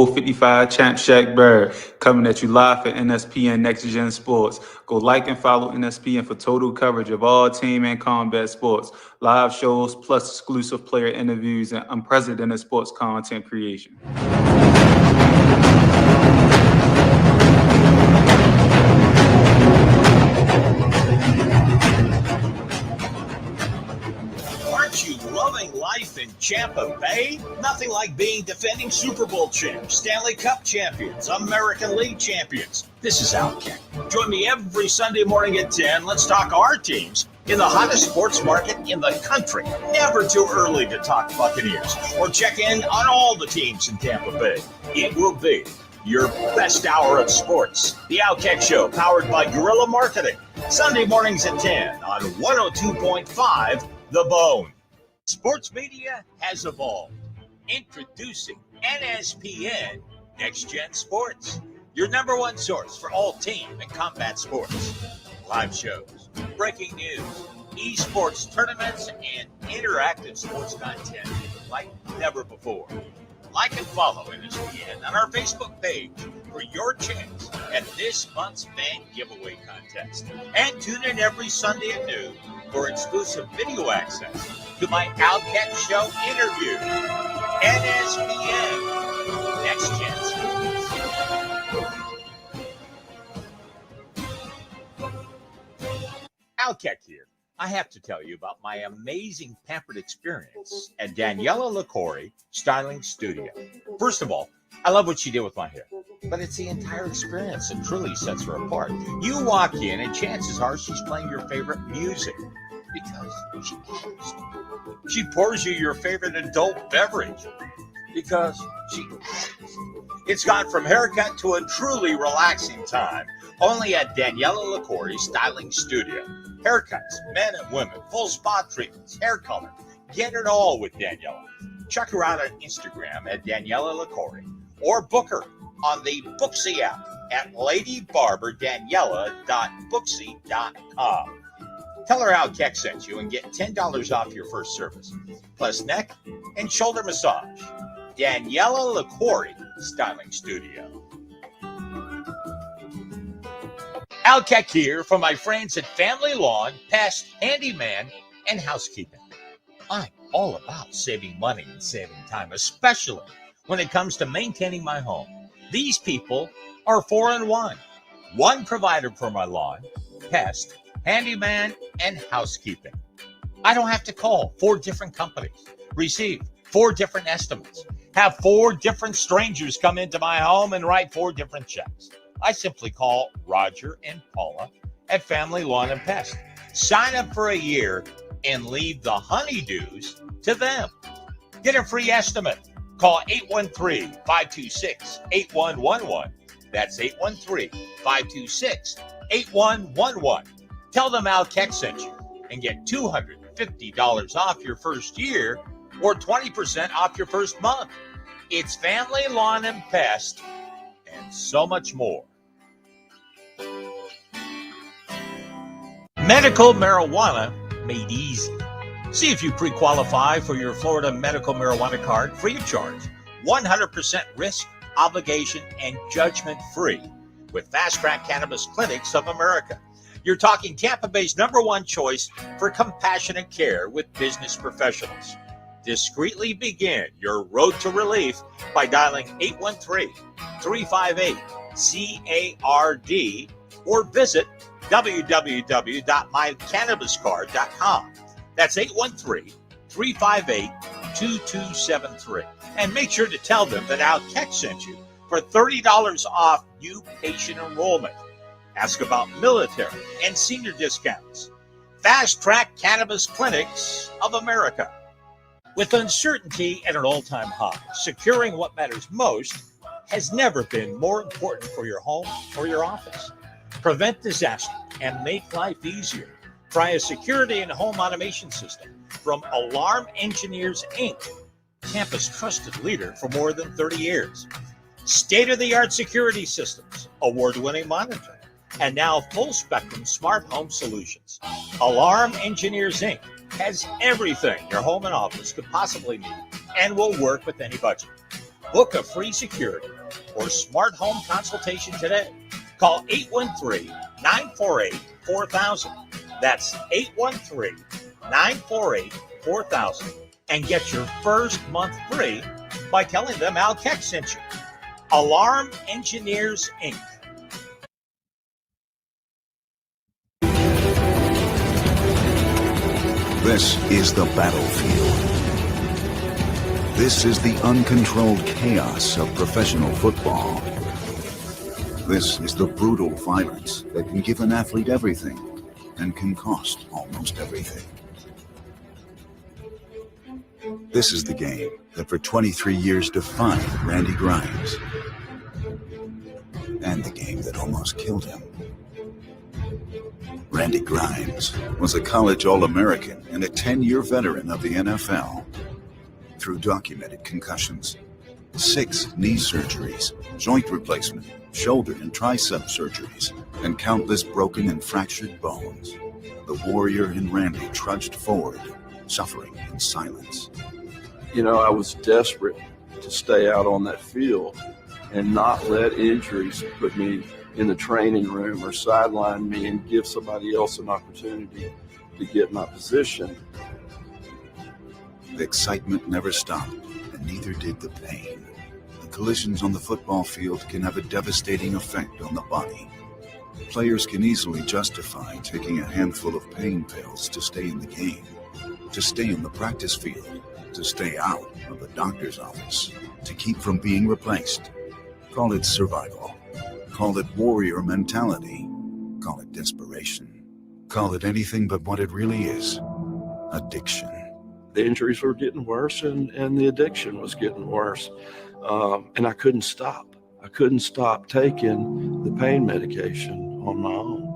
55 Champ Shack Bird coming at you live for NSPN NexGen Sports. Go like and follow NSPN for total coverage of all team and combat sports, live shows, plus exclusive player interviews and unprecedented sports content creation. Aren't you loving life in Tampa Bay? Nothing like being defending Super Bowl champs, Stanley Cup champions, American League champions. This is Outkick. Join me every Sunday morning at 10. Let's talk our teams in the hottest sports market in the country. Never too early to talk Buccaneers or check in on all the teams in Tampa Bay. It will be your best hour of sports. The Outkick Show, powered by Guerrilla Marketing. Sunday mornings at 10 on 102.5 The Bone. Sports media has evolved. Introducing NSPN NexGen Sports, your number one source for all team and combat sports. Live shows, breaking news, esports tournaments, and interactive sports content like never before. Like and follow NSPN on our Facebook page for your chance at this month's fan giveaway contest. And tune in every Sunday at noon for exclusive video access to my Outkick Show interview. NSPN, Next Gen Sports. Outkick here. I have to tell you about my amazing pampered experience at Daniela LaCorey Styling Studio. First of all, I love what she did with my hair, but it's the entire experience that truly sets her apart. You walk in and chances are she's playing your favorite music because she matters. She pours you your favorite adult beverage because she matters. It's gone from haircut to a truly relaxing time only at Daniela LaCorey Styling Studio. Haircuts, men and women, full spot treatments, hair color. Get it all with Daniela. Check her out on Instagram at Daniela LaCorey or book her on the Booksy app at ladybarberdaniela.booksy.com. Tell her how Keck sent you and get $10 off your first service, plus neck and shoulder massage. Daniela LaCorey Styling Studio. Outkick here from my friends at Family Lawn, Pest, Handyman, and Housekeeping. I'm all about saving money and saving time, especially when it comes to maintaining my home. These people are 4-in-1. One provider for my lawn, pest, handyman, and housekeeping. I don't have to call 4 different companies, receive 4 different estimates, have 4 different strangers come into my home and write 4 different checks. I simply call Roger and Paula at Family Lawn and Pest. Sign up for a year and leave the honeydews to them. Get a free estimate. Call 813-526-8111. That's 813-526-8111. Tell them Al Keck sent you and get $250 off your first year or 20% off your first month. It's Family Lawn and Pest and so much more. Medical marijuana made easy. See if you pre-qualify for your Florida medical marijuana card free of charge, 100% risk, obligation, and judgment-free with Fast Track Cannabis Clinics of America. You're talking Tampa Bay's #1 choice for compassionate care with business professionals. Discreetly begin your road to relief by dialing 813-358-CARD or visit www.mycannabiscard.com. That's 813-358-2273. And make sure to tell them that Al Keck sent you for $30 off new patient enrollment. Ask about military and senior discounts. Fast Track Cannabis Clinics of America. With uncertainty at an all-time high, securing what matters most has never been more important for your home or your office. Prevent disaster and make life easier. Try a security and home automation system from Alarm Engineers, Inc., Tampa's trusted leader for more than 30 years. State-of-the-art security systems, award-winning monitoring, and now full-spectrum smart home solutions. Alarm Engineers, Inc. has everything your home and office could possibly need and will work with any budget. Book a free security or smart home consultation today. Call 813-948-4000. That's 813-948-4000. And get your first month free by telling them Al Keck sent you. Alarm Engineers, Inc. This is the battlefield. This is the uncontrolled chaos of professional football. This is the brutal violence that can give an athlete everything and can cost almost everything. This is the game that for 23 years defined Randy Grimes, and the game that almost killed him. Randy Grimes was a college All-American and a 10-year veteran of the NFL. Through documented concussions, 6 knee surgeries, joint replacement, shoulder and tricep surgeries, and countless broken and fractured bones, the warrior in Randy trudged forward, suffering in silence. You know, I was desperate to stay out on that field and not let injuries put me in the training room or sideline me and give somebody else an opportunity to get my position. The excitement never stopped, and neither did the pain. The collisions on the football field can have a devastating effect on the body. Players can easily justify taking a handful of pain pills to stay in the game, to stay in the practice field, to stay out of the doctor's office, to keep from being replaced. Call it survival. Call it warrior mentality. Call it desperation. Call it anything but what it really is: addiction. The injuries were getting worse and the addiction was getting worse. And I couldn't stop. I couldn't stop taking the pain medication on my own.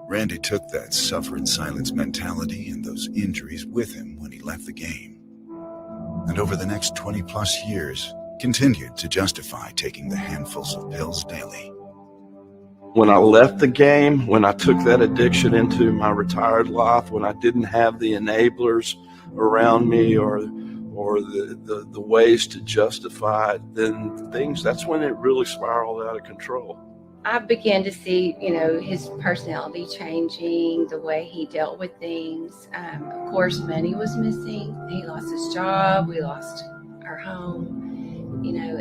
Randy took that suffer in silence mentality and those injuries with him when he left the game. And over the next 20 plus years, continued to justify taking the handfuls of pills daily. When I left the game, when I took that addiction into my retired life, when I didn't have the enablers around me or the ways to justify it, then that's when it really spiraled out of control. I began to see, his personality changing, the way he dealt with things. Of course, money was missing. He lost his job. We lost our home.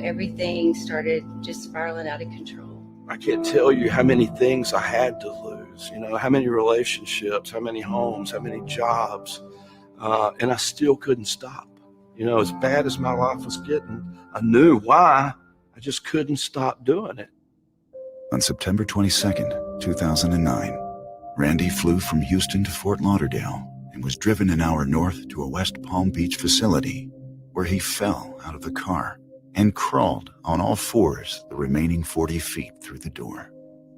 Everything started just spiraling out of control. I can't tell you how many things I had to lose, how many relationships, how many homes, how many jobs, and I still couldn't stop. As bad as my life was getting, I knew why. I just couldn't stop doing it. On September 22nd, 2009, Randy flew from Houston to Fort Lauderdale and was driven an hour north to a West Palm Beach facility, where he fell out of the car and crawled on all fours the remaining 40 feet through the door,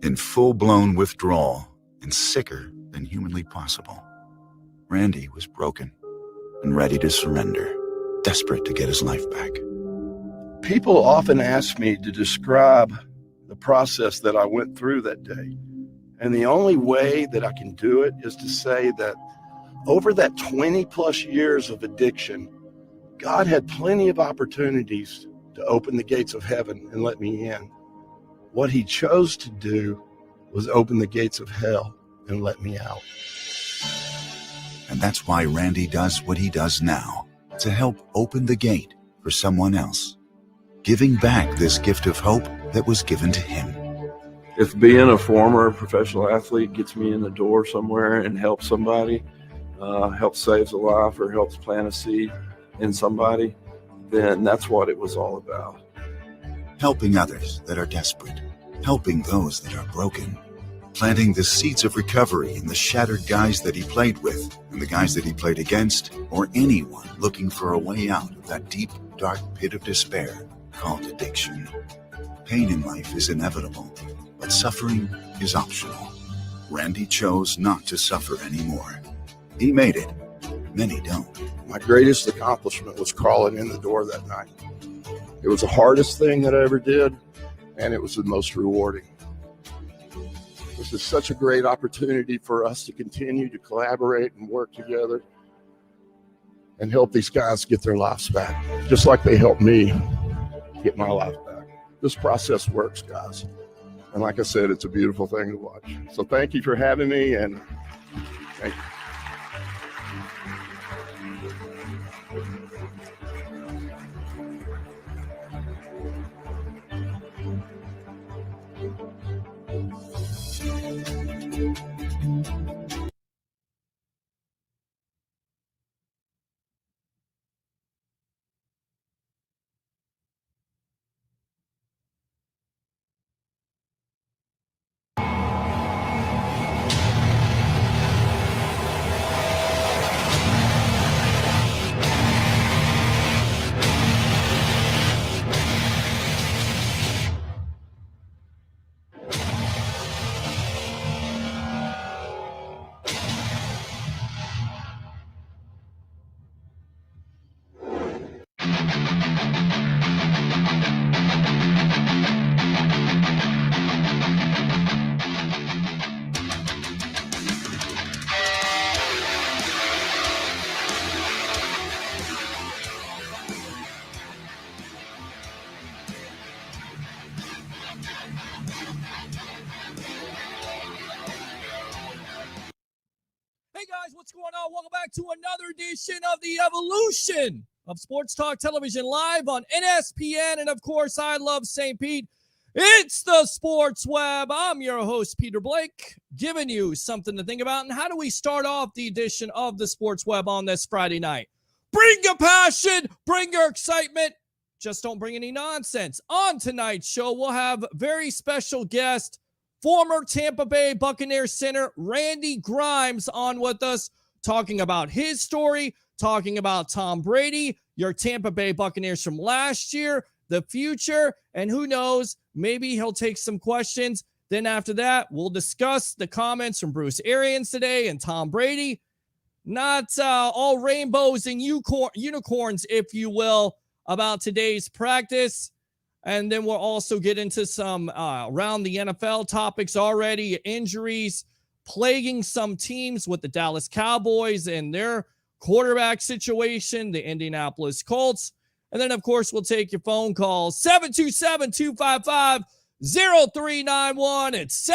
in full-blown withdrawal and sicker than humanly possible. Randy was broken and ready to surrender, desperate to get his life back. People often ask me to describe the process that I went through that day. And the only way that I can do it is to say that over that 20 plus years of addiction, God had plenty of opportunities to open the gates of heaven and let me in. What he chose to do was open the gates of hell and let me out. And that's why Randy does what he does now, to help open the gate for someone else, giving back this gift of hope that was given to him. If being a former professional athlete gets me in the door somewhere and helps somebody, helps saves a life or helps plant a seed in somebody, then that's what it was all about. Helping others that are desperate, helping those that are broken, planting the seeds of recovery in the shattered guys that he played with and the guys that he played against, or anyone looking for a way out of that deep, dark pit of despair called addiction. Pain in life is inevitable, but suffering is optional. Randy chose not to suffer anymore. He made it. Many don't. My greatest accomplishment was crawling in the door that night. It was the hardest thing that I ever did, and it was the most rewarding. This is such a great opportunity for us to continue to collaborate and work together and help these guys get their lives back, just like they helped me get my life back. This process works, guys. And like I said, it's a beautiful thing to watch. So thank you for having me, and thank you. Hey guys, what's going on? Welcome back to another edition of the Evolution of Sports Talk Television live on NSPN. And of course, I love St. Pete. It's the Sports Web. I'm your host, Peter Blake, giving you something to think about. And how do we start off the edition of the Sports Web on this Friday night? Bring your passion, bring your excitement. Just don't bring any nonsense. On tonight's show, we'll have very special guest, former Tampa Bay Buccaneers center Randy Grimes on with us, talking about his story, talking about Tom Brady, your Tampa Bay Buccaneers from last year, the future, and who knows, maybe he'll take some questions. Then after that, we'll discuss the comments from Bruce Arians today and Tom Brady. Not all rainbows and unicorns, if you will, about today's practice. And then we'll also get into some around the NFL topics already, injuries plaguing some teams with the Dallas Cowboys and their quarterback situation, the Indianapolis Colts. And then, of course, we'll take your phone calls, 727-255-0391. It's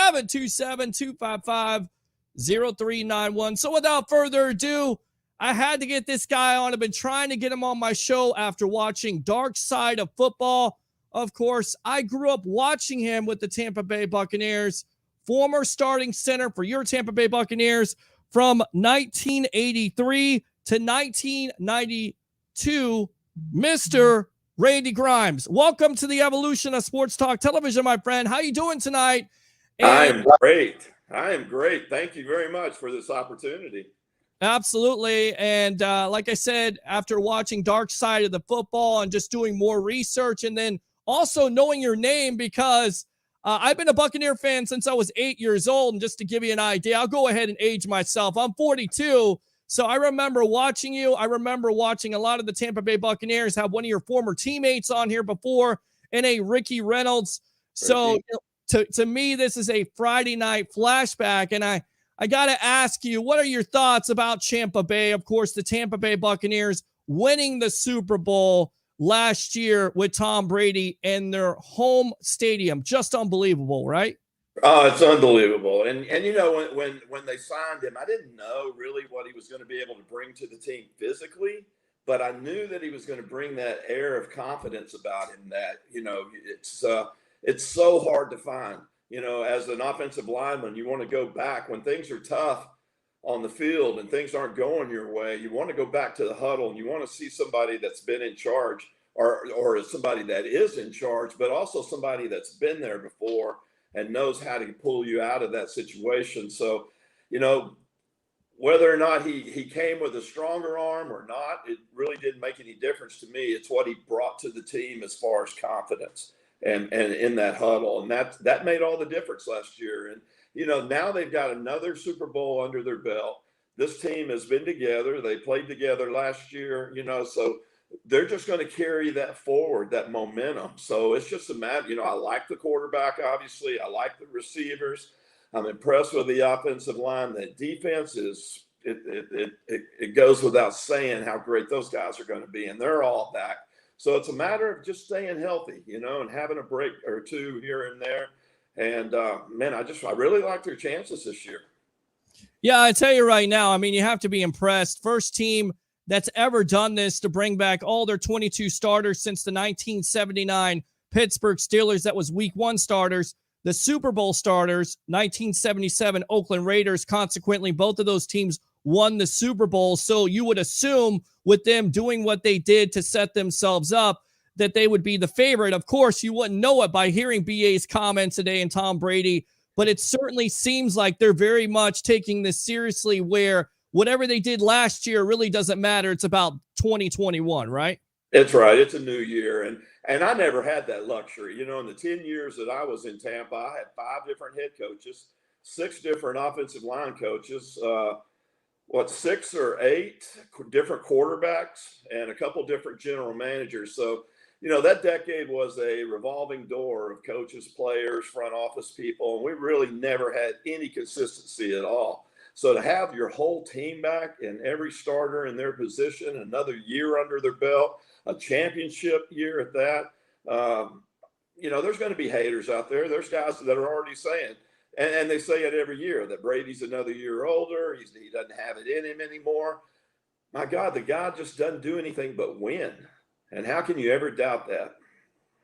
727-255-0391. So without further ado, I had to get this guy on. I've been trying to get him on my show after watching Dark Side of Football. Of course, I grew up watching him with the Tampa Bay Buccaneers, former starting center for your Tampa Bay Buccaneers from 1983 to 1992, Mr. Randy Grimes. Welcome to the Evolution of Sports Talk Television, my friend. How you doing tonight? I am great. Thank you very much for this opportunity. Absolutely. And like I said, after watching Dark Side of the Football and just doing more research and then also knowing your name, because I've been a Buccaneer fan since I was 8 years old. And just to give you an idea, I'll go ahead and age myself. I'm 42. So I remember watching you. I remember watching a lot of the Tampa Bay Buccaneers have one of your former teammates on here before, and a Ricky Reynolds. So to me, this is a Friday night flashback. And I got to ask you, what are your thoughts about Tampa Bay? Of course, the Tampa Bay Buccaneers winning the Super Bowl last year with Tom Brady in their home stadium. Just unbelievable, right? Oh, it's unbelievable. And you know, when they signed him, I didn't know really what he was going to be able to bring to the team physically, but I knew that he was going to bring that air of confidence about him that, you know, it's so hard to find. You know, as an offensive lineman, you want to go back when things are tough on the field and things aren't going your way. You want to go back to the huddle and you want to see somebody that's been in charge or somebody that is in charge, but also somebody that's been there before and knows how to pull you out of that situation. So, you know, whether or not he came with a stronger arm or not, it really didn't make any difference to me. It's what he brought to the team as far as confidence. and in that huddle. And that made all the difference last year. And, now they've got another Super Bowl under their belt. This team has been together. They played together last year, so they're just going to carry that forward, that momentum. So it's just a matter, I like the quarterback, obviously. I like the receivers. I'm impressed with the offensive line. The defense is, it goes without saying how great those guys are going to be, and they're all back. So it's a matter of just staying healthy, and having a break or two here and there. And, man, I really like their chances this year. Yeah, I tell you right now, I mean, you have to be impressed. First team that's ever done this to bring back all their 22 starters since the 1979 Pittsburgh Steelers. That was week 1 starters. The Super Bowl starters, 1977 Oakland Raiders. Consequently, both of those teams won the Super Bowl. So you would assume with them doing what they did to set themselves up that they would be the favorite. Of course, you wouldn't know it by hearing BA's comments today and Tom Brady, but it certainly seems like they're very much taking this seriously, where whatever they did last year really doesn't matter. It's about 2021, right? It's right. It's a new year. And I never had that luxury. In the 10 years that I was in Tampa, I had 5 different head coaches, 6 different offensive line coaches, 6 or 8 different quarterbacks, and a couple different general managers. So, that decade was a revolving door of coaches, players, front office people, and we really never had any consistency at all. So to have your whole team back and every starter in their position, another year under their belt, a championship year at that, there's going to be haters out there. There's guys that are already saying, and they say it every year, that Brady's another year older. He doesn't have it in him anymore. My God, the guy just doesn't do anything but win. And how can you ever doubt that?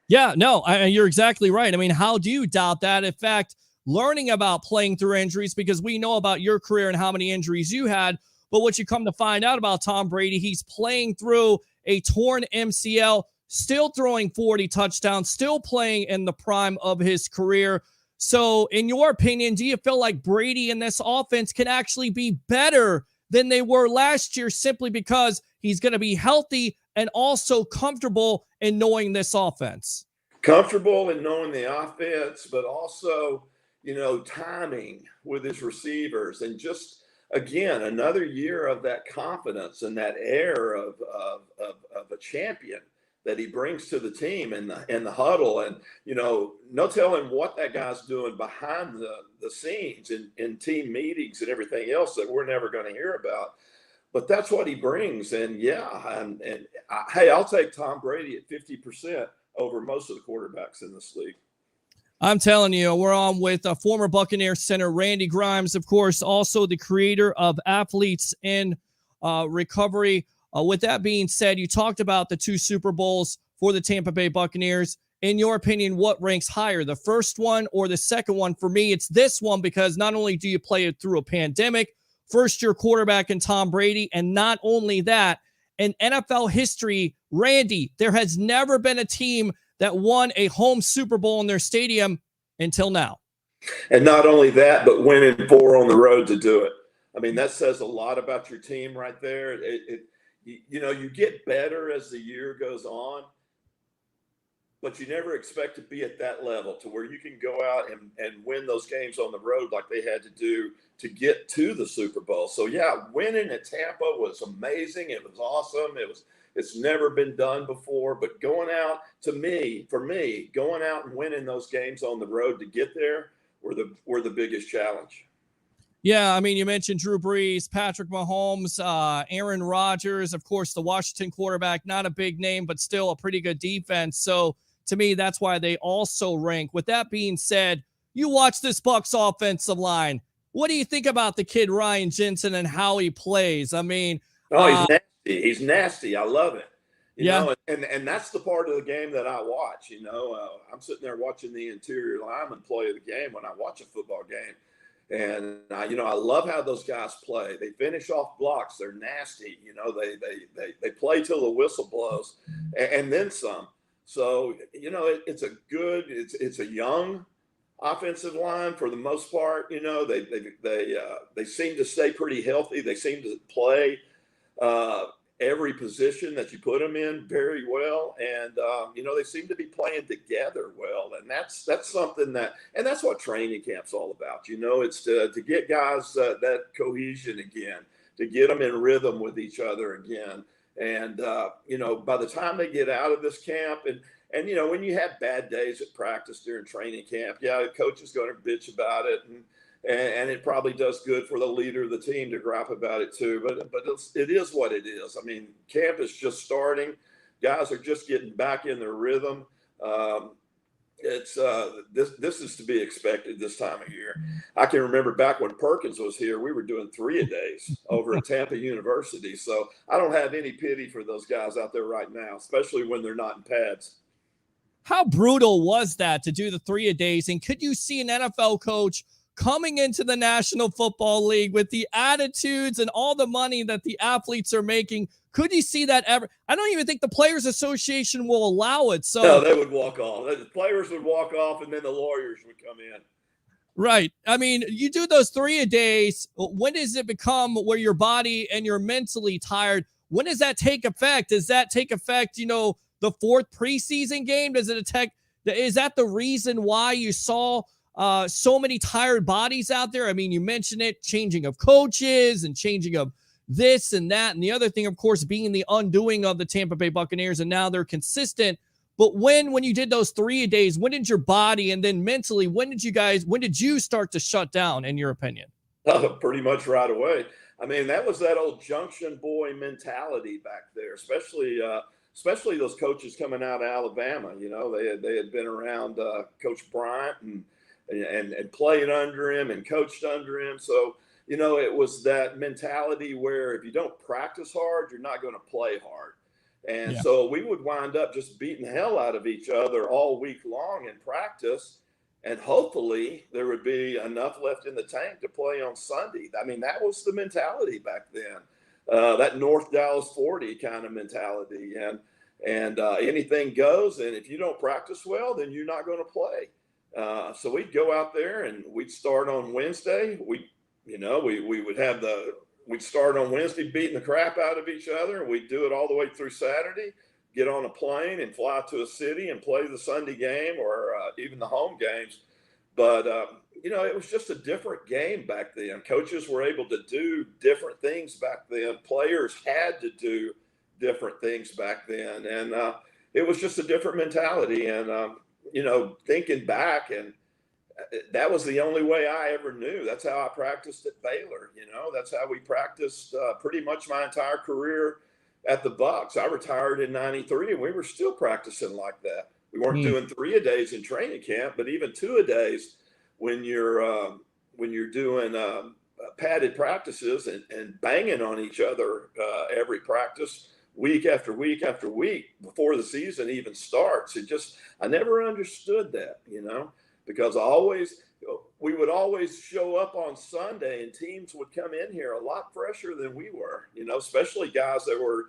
Yeah, no, you're exactly right. I mean, how do you doubt that? In fact, learning about playing through injuries, because we know about your career and how many injuries you had, but what you come to find out about Tom Brady, he's playing through a torn MCL, still throwing 40 touchdowns, still playing in the prime of his career. So in your opinion, do you feel like Brady and this offense can actually be better than they were last year simply because he's going to be healthy and also comfortable in knowing this offense? Comfortable in knowing the offense, but also, timing with his receivers, and just, again, another year of that confidence and that air of a champion that he brings to the team in the huddle. And, no telling what that guy's doing behind the scenes in team meetings and everything else that we're never going to hear about. But that's what he brings. And hey, I'll take Tom Brady at 50% over most of the quarterbacks in this league. I'm telling you, we're on with former Buccaneers center Randy Grimes, of course, also the creator of Athletes in Recovery. With that being said, you talked about the 2 Super Bowls for the Tampa Bay Buccaneers. In your opinion, what ranks higher, the first one or the second one? For me, it's this one, because not only do you play it through a pandemic, first-year quarterback in Tom Brady, and not only that, in NFL history, Randy, there has never been a team that won a home Super Bowl in their stadium until now. And not only that, but winning 4 on the road to do it. I mean, that says a lot about your team right there. You get better as the year goes on, but you never expect to be at that level to where you can go out and win those games on the road like they had to do to get to the Super Bowl. So, yeah, winning at Tampa was amazing. It was awesome. It's never been done before. But going out, for me, going out and winning those games on the road to get there were the biggest challenge. Yeah, I mean, you mentioned Drew Brees, Patrick Mahomes, Aaron Rodgers, of course, the Washington quarterback, not a big name, but still a pretty good defense. So to me, that's why they also rank. With that being said, you watch this Bucs offensive line. What do you think about the kid Ryan Jensen and how he plays? I mean, he's nasty. He's nasty. I love it. You yeah. know, and that's the part of the game that I watch. I'm sitting there watching the interior lineman play of the game when I watch a football game. And, I love how those guys play. They finish off blocks. They're nasty. They play till the whistle blows and then some. So, it's a young offensive line for the most part. They seem to stay pretty healthy. They seem to play. every position that you put them in very well. And, they seem to be playing together well. And that's something and that's what training camp's all about. It's to get guys that cohesion again, to get them in rhythm with each other again. And, by the time they get out of this camp and when you have bad days at practice during training camp, the coach is going to bitch about it. And it probably does good for the leader of the team to gripe about it too. But it is what it is. I mean, camp is just starting. Guys are just getting back in their rhythm. This is to be expected this time of year. I can remember back when Perkins was here, we were doing 3-a-days over at Tampa University. So I don't have any pity for those guys out there right now, especially when they're not in pads. How brutal was that to do the 3-a-days? And could you see an NFL coach coming into the National Football League with the attitudes and all the money that the athletes are making? Could you see that ever? I don't even think the Players Association will allow it. So no, they would walk off. The players would walk off, and then the lawyers would come in. Right. I mean, you do those 3-a-days. When does it become where your body and you're mentally tired? When does that take effect? Does that take effect, the fourth preseason game? Is that the reason why you saw so many tired bodies out there? I mean, you mentioned it, changing of coaches and changing of this and that. And the other thing, of course, being the undoing of the Tampa Bay Buccaneers, and now they're consistent. But when you did those 3-a-days, when did your body and then mentally, when did you start to shut down, in your opinion? Pretty much right away. I mean, that was that old junction boy mentality back there, especially those coaches coming out of Alabama. They had been around Coach Bryant and played under him and coached under him. So, it was that mentality where if you don't practice hard, you're not going to play hard. And so we would wind up just beating the hell out of each other all week long in practice. And hopefully there would be enough left in the tank to play on Sunday. I mean, that was the mentality back then, that North Dallas 40 kind of mentality. And anything goes. And if you don't practice well, then you're not going to play. So we'd go out there and we'd start on Wednesday. We'd start on Wednesday beating the crap out of each other. We'd do it all the way through Saturday, get on a plane and fly to a city and play the Sunday game or even the home games. But, it was just a different game back then. Coaches were able to do different things back then. Players had to do different things back then. And it was just a different mentality. And, thinking back, and that was the only way I ever knew. That's how I practiced at Baylor. That's how we practiced pretty much my entire career at the Bucs. I retired in '93, and we were still practicing like that. We weren't doing 3-a-days in training camp, but even 2-a-days when you're doing padded practices and banging on each other every practice, week after week after week before the season even starts. I never understood that, because we would always show up on Sunday and teams would come in here a lot fresher than we were, especially guys that were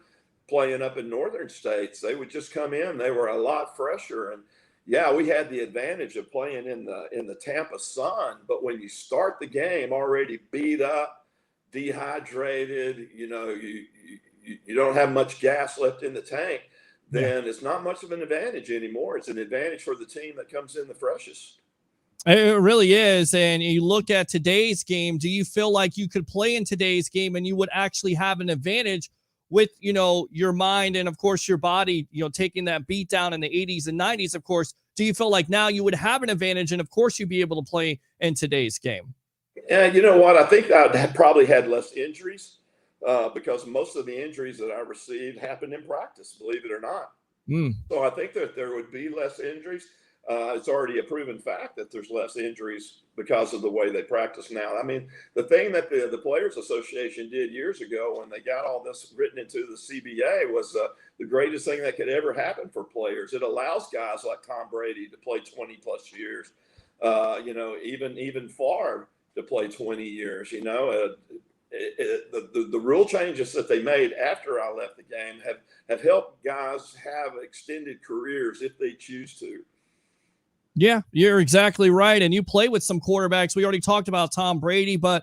playing up in northern states. They would just come in, they were a lot fresher. And we had the advantage of playing in the Tampa sun, but when you start the game already beat up, dehydrated, you don't have much gas left in the tank, then it's not much of an advantage anymore. It's an advantage for the team that comes in the freshest. It really is. And you look at today's game, do you feel like you could play in today's game and you would actually have an advantage with, your mind and, of course, your body, taking that beat down in the 80s and 90s, of course? Do you feel like now you would have an advantage and, of course, you'd be able to play in today's game? Yeah, you know what? I think I probably had less injuries because most of the injuries that I received happened in practice, believe it or not. So I think that there would be less injuries. It's already a proven fact that there's less injuries because of the way they practice now. I mean, the thing that the Players Association did years ago when they got all this written into the CBA was the greatest thing that could ever happen for players. It allows guys like Tom Brady to play 20 plus years, even Favre to play 20 years. The rule changes that they made after I left the game have helped guys have extended careers if they choose to. Yeah, you're exactly right. And you play with some quarterbacks. We already talked about Tom Brady, but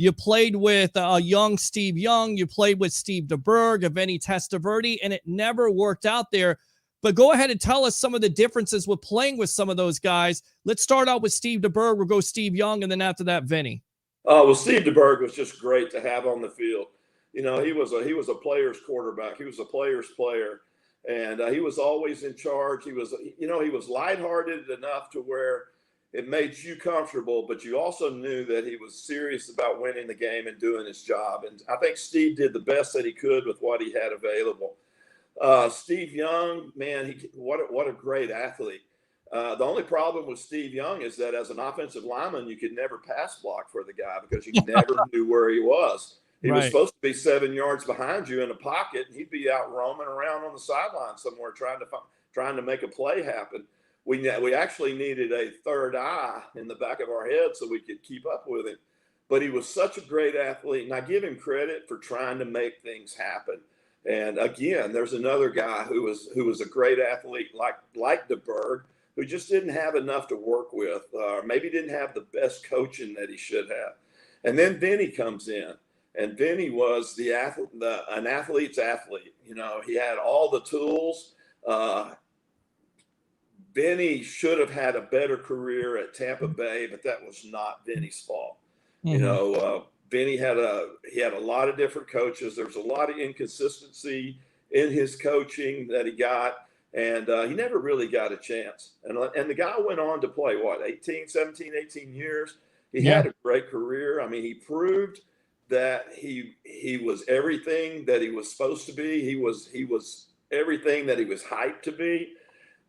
You played with a young Steve Young. You played with Steve DeBerg, Vinny Testaverde, and it never worked out there. But go ahead and tell us some of the differences with playing with some of those guys. Let's start out with Steve DeBerg. We'll go Steve Young, and then after that, Vinny. Well, Steve DeBerg was just great to have on the field. You know, he was a player's quarterback. He was a player's player, and he was always in charge. He was, he was lighthearted enough to where it made you comfortable, but you also knew that he was serious about winning the game and doing his job. And I think Steve did the best that he could with what he had available. Steve Young, man, what a great athlete. The only problem with Steve Young is that as an offensive lineman, you could never pass block for the guy because you never knew where he was. He was supposed to be 7 yards behind you in a pocket, and he'd be out roaming around on the sideline somewhere trying to make a play happen. We actually needed a third eye in the back of our head so we could keep up with him. But he was such a great athlete, and I give him credit for trying to make things happen. And again, there's another guy who was a great athlete like DeBerg, who just didn't have enough to work with, or maybe didn't have the best coaching that he should have. And then Vinny comes in, and Vinny was an athlete's athlete. You know, he had all the tools. Vinny should have had a better career at Tampa Bay, but that was not Vinny's fault. Mm-hmm. You know, Vinny had a lot of different coaches. There was a lot of inconsistency in his coaching that he got. And he never really got a chance. And the guy went on to play, 18 years. He had a great career. I mean, he proved that he was everything that he was supposed to be. He was everything that he was hyped to be.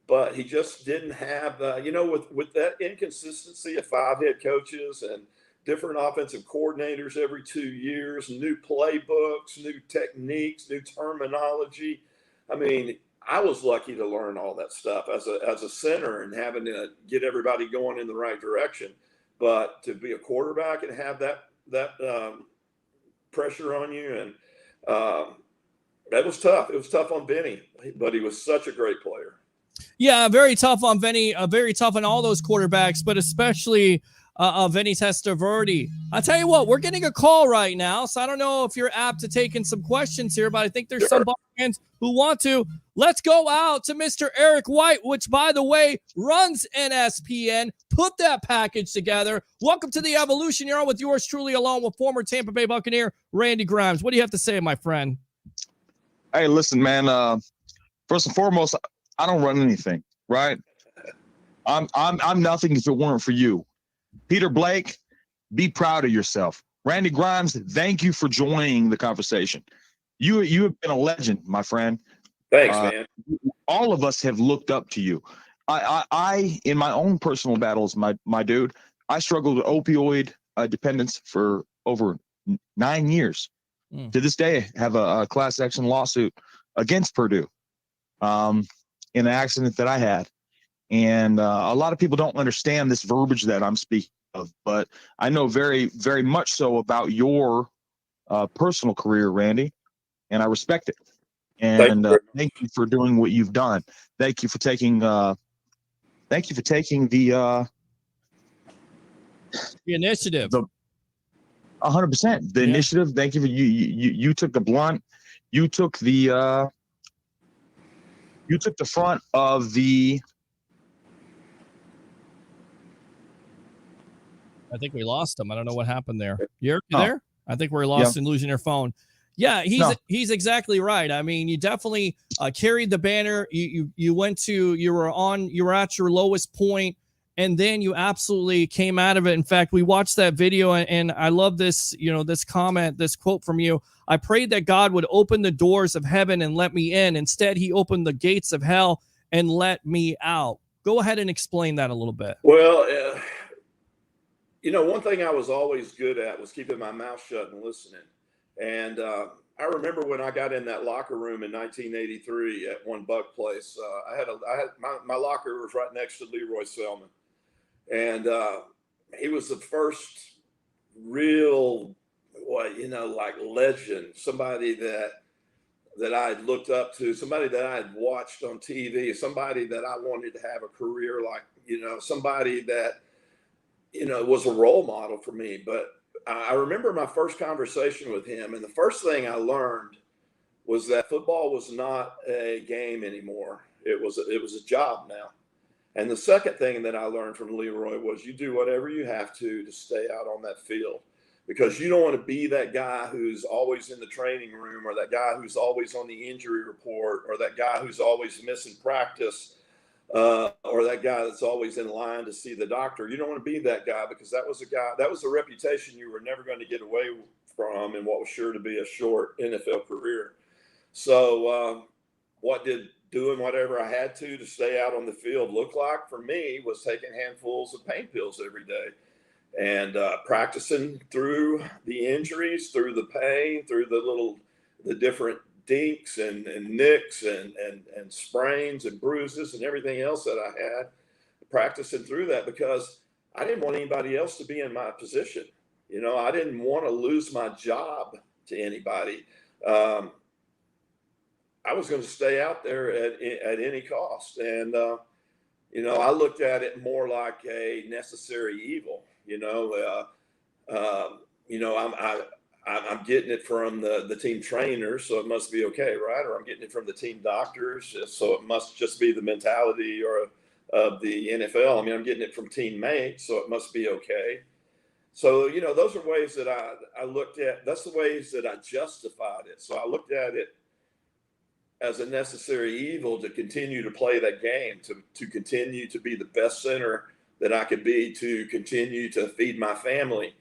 But he just didn't have, with that inconsistency of 5 head coaches and different offensive coordinators every 2 years, new playbooks, new techniques, new terminology. I mean, I was lucky to learn all that stuff as a center and having to get everybody going in the right direction. But to be a quarterback and have that pressure on you, and that was tough. It was tough on Vinny, but he was such a great player. Yeah, very tough on Vinny, very tough on all those quarterbacks, but especially Vinny Testaverde. I tell you what, we're getting a call right now, so I don't know if you're apt to taking some questions here, but I think there's some fans who want to. Let's go out to Mr. Eric White, which, by the way, runs NSPN. Put that package together. Welcome to the Evolution. You're on with yours truly, along with former Tampa Bay Buccaneer Randy Grimes. What do you have to say, my friend? Hey, listen, man. First and foremost, I don't run anything, right? I'm nothing if it weren't for you. Peter Blake, be proud of yourself. Randy Grimes, thank you for joining the conversation. You have been a legend, my friend. Thanks, man. All of us have looked up to you. I in my own personal battles, my dude, I struggled with opioid dependence for over 9 years. To this day, I have a class action lawsuit against Purdue in an accident that I had. And a lot of people don't understand this verbiage that I'm speaking of, but I know very, very much so about your personal career, Randy, and I respect it. And thank you for doing what you've done. Thank you for taking the initiative. 100%. The initiative. Thank you for you took the blunt. You took the front of the. I think we lost him. I don't know what happened there. You there? I think we're lost and losing your phone. Yeah, he's exactly right. I mean, you definitely carried the banner. You were at your lowest point, and then you absolutely came out of it. In fact, we watched that video, and I love this, this comment, this quote from you. I prayed that God would open the doors of heaven and let me in. Instead, he opened the gates of hell and let me out. Go ahead and explain that a little bit. Well, one thing I was always good at was keeping my mouth shut and listening. And I remember when I got in that locker room in 1983 at one Buc place, my locker was right next to Leroy Selman. And he was the first real, like legend, somebody that I had looked up to, somebody that I had watched on TV, somebody that I wanted to have a career like, somebody that, was a role model for me. But I remember my first conversation with him, and the first thing I learned was that football was not a game anymore. It was a job now. And the second thing that I learned from Leroy was you do whatever you have to stay out on that field, because you don't want to be that guy who's always in the training room, or that guy who's always on the injury report, or that guy who's always missing practice, or that guy that's always in line to see the doctor. You don't want to be that guy, because that was a reputation you were never going to get away from in what was sure to be a short NFL career. So what did doing whatever I had to stay out on the field look like for me was taking handfuls of pain pills every day and practicing through the injuries, through the pain, through the different dinks and nicks and sprains and bruises and everything else that I had, practicing through that, because I didn't want anybody else to be in my position. I didn't want to lose my job to anybody. I was going to stay out there at any cost. And, I looked at it more like a necessary evil. I'm getting it from the team trainers, so it must be okay, right? Or I'm getting it from the team doctors, so it must just be the mentality of the NFL. I mean, I'm getting it from teammates, so it must be okay. So, those are ways that I looked at. That's the ways that I justified it. So I looked at it as a necessary evil to continue to play that game, to continue to be the best center that I could be, to continue to feed my family,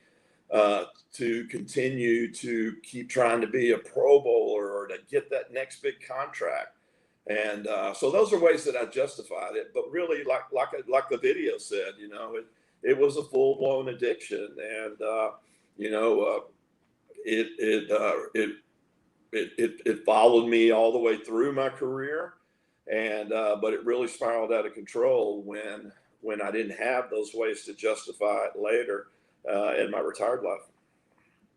to continue to keep trying to be a Pro Bowler or to get that next big contract. And so those are ways that I justified it. But really, like the video said, it was a full-blown addiction. And, it followed me all the way through my career, but it really spiraled out of control when I didn't have those ways to justify it later in my retired life.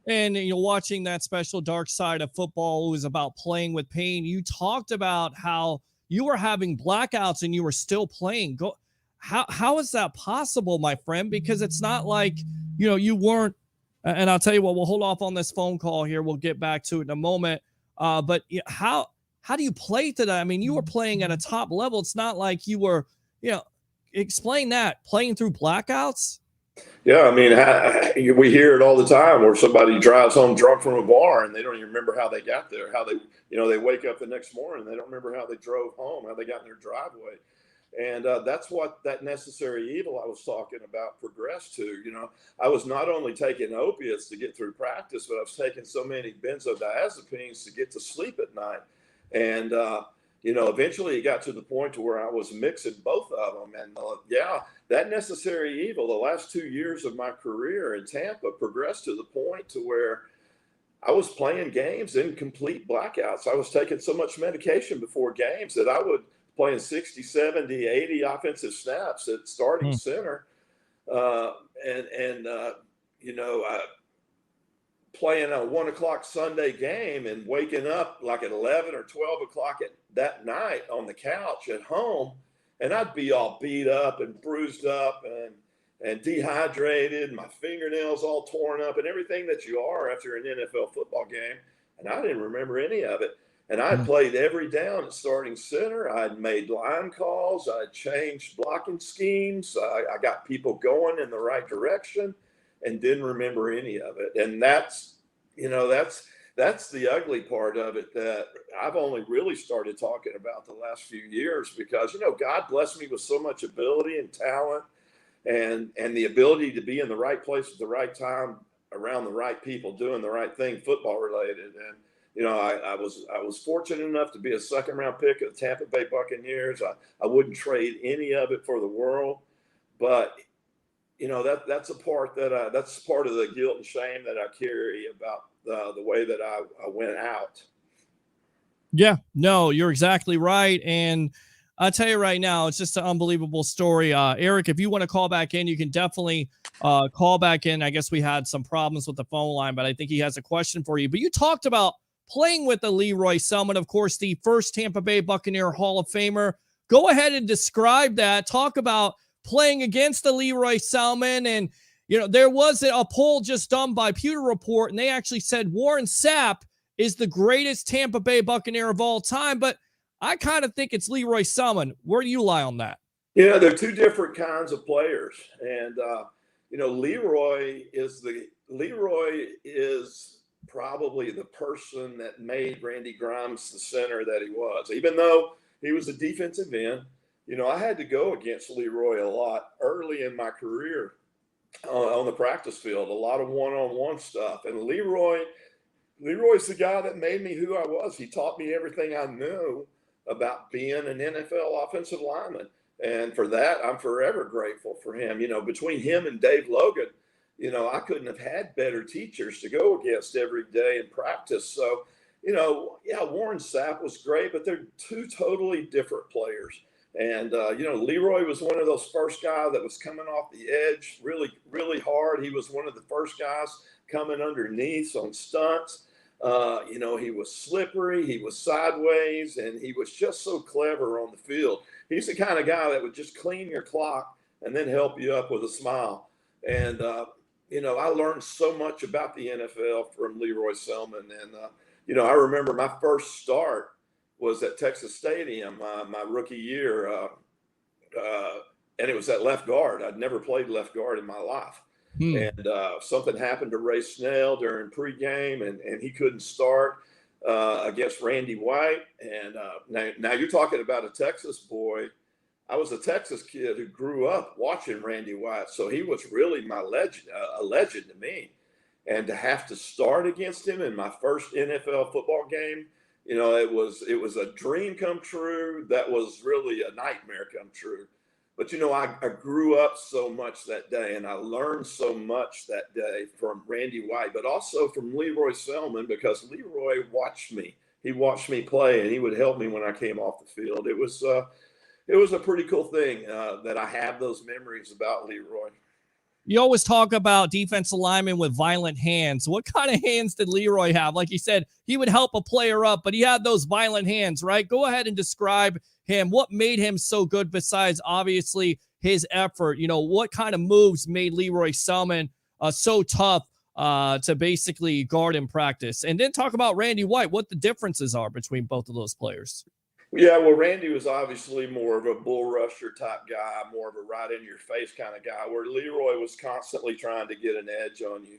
And watching that special Dark Side of Football was about playing with pain. You talked about how you were having blackouts and you were still playing. How is that possible, my friend? Because it's not like you weren't. And I'll tell you what, we'll hold off on this phone call here. We'll get back to it in a moment. But how do you play to that? I mean, you were playing at a top level. It's not like you were, explain that, playing through blackouts. Yeah, I mean, we hear it all the time where somebody drives home drunk from a bar and they don't even remember how they got there, how they wake up the next morning. They don't remember how they drove home, how they got in their driveway. And that's what that necessary evil I was talking about progressed to. I was not only taking opiates to get through practice, but I was taking so many benzodiazepines to get to sleep at night. And, eventually it got to the point to where I was mixing both of them. And that necessary evil, the last 2 years of my career in Tampa, progressed to the point to where I was playing games in complete blackouts. I was taking so much medication before games that I would playing 60, 70, 80 offensive snaps at starting center. Playing a 1 o'clock Sunday game and waking up like at 11 or 12 o'clock that night on the couch at home. And I'd be all beat up and bruised up and dehydrated, my fingernails all torn up and everything that you are after an NFL football game. And I didn't remember any of it. And I played every down at starting center. I'd made line calls. I changed blocking schemes. I got people going in the right direction and didn't remember any of it. And that's the ugly part of it that I've only really started talking about the last few years because, God blessed me with so much ability and talent and the ability to be in the right place at the right time around the right people doing the right thing, football related. And I was fortunate enough to be a second round pick of the Tampa Bay Buccaneers. I wouldn't trade any of it for the world, but that's a part that's part of the guilt and shame that I carry about the way that I went out. Yeah, no, you're exactly right. And I'll tell you right now, it's just an unbelievable story. Eric, if you want to call back in, you can definitely call back in. I guess we had some problems with the phone line, but I think he has a question for you. But you talked about playing with the Leroy Selmon, of course, the first Tampa Bay Buccaneer Hall of Famer. Go ahead and describe that. Talk about playing against the Leroy Selmon and There was a poll just done by Pewter Report, and they actually said Warren Sapp is the greatest Tampa Bay Buccaneer of all time, but I kind of think it's Leroy Selmon. Where do you lie on that? Yeah, they're two different kinds of players, and Leroy is probably the person that made Randy Grimes the center that he was. Even though he was a defensive end, I had to go against Leroy a lot early in my career on the practice field, a lot of one-on-one stuff, and Leroy's the guy that made me who I was. He taught me everything I knew about being an NFL offensive lineman. And for that, I'm forever grateful for him. Between him and Dave Logan, I couldn't have had better teachers to go against every day in practice. So, Warren Sapp was great, but they're two totally different players. And, Leroy was one of those first guys that was coming off the edge really, really hard. He was one of the first guys coming underneath on stunts. He was slippery, he was sideways, and he was just so clever on the field. He's the kind of guy that would just clean your clock and then help you up with a smile. And, I learned so much about the NFL from Leroy Selmon. And, I remember my first start was at Texas Stadium, my rookie year. And it was at left guard. I'd never played left guard in my life. And something happened to Ray Snell during pregame, and he couldn't start against Randy White. And now you're talking about a Texas boy. I was a Texas kid who grew up watching Randy White, so he was really my legend, a legend to me. And to have to start against him in my first NFL football game, it was a dream come true. That was really a nightmare come true. But, I grew up so much that day, and I learned so much that day from Randy White, but also from Leroy Selmon, because Leroy watched me. He watched me play, and he would help me when I came off the field. It was a pretty cool thing that I have those memories about Leroy. You always talk about defensive linemen with violent hands. What kind of hands did Leroy have? Like you said, he would help a player up, but he had those violent hands, right? Go ahead and describe him. What made him so good besides obviously his effort? What kind of moves made Leroy Selmon so tough to basically guard in practice? And then talk about Randy White, what the differences are between both of those players. Yeah, well, Randy was obviously more of a bull rusher type guy, more of a right in your face kind of guy, where Leroy was constantly trying to get an edge on you.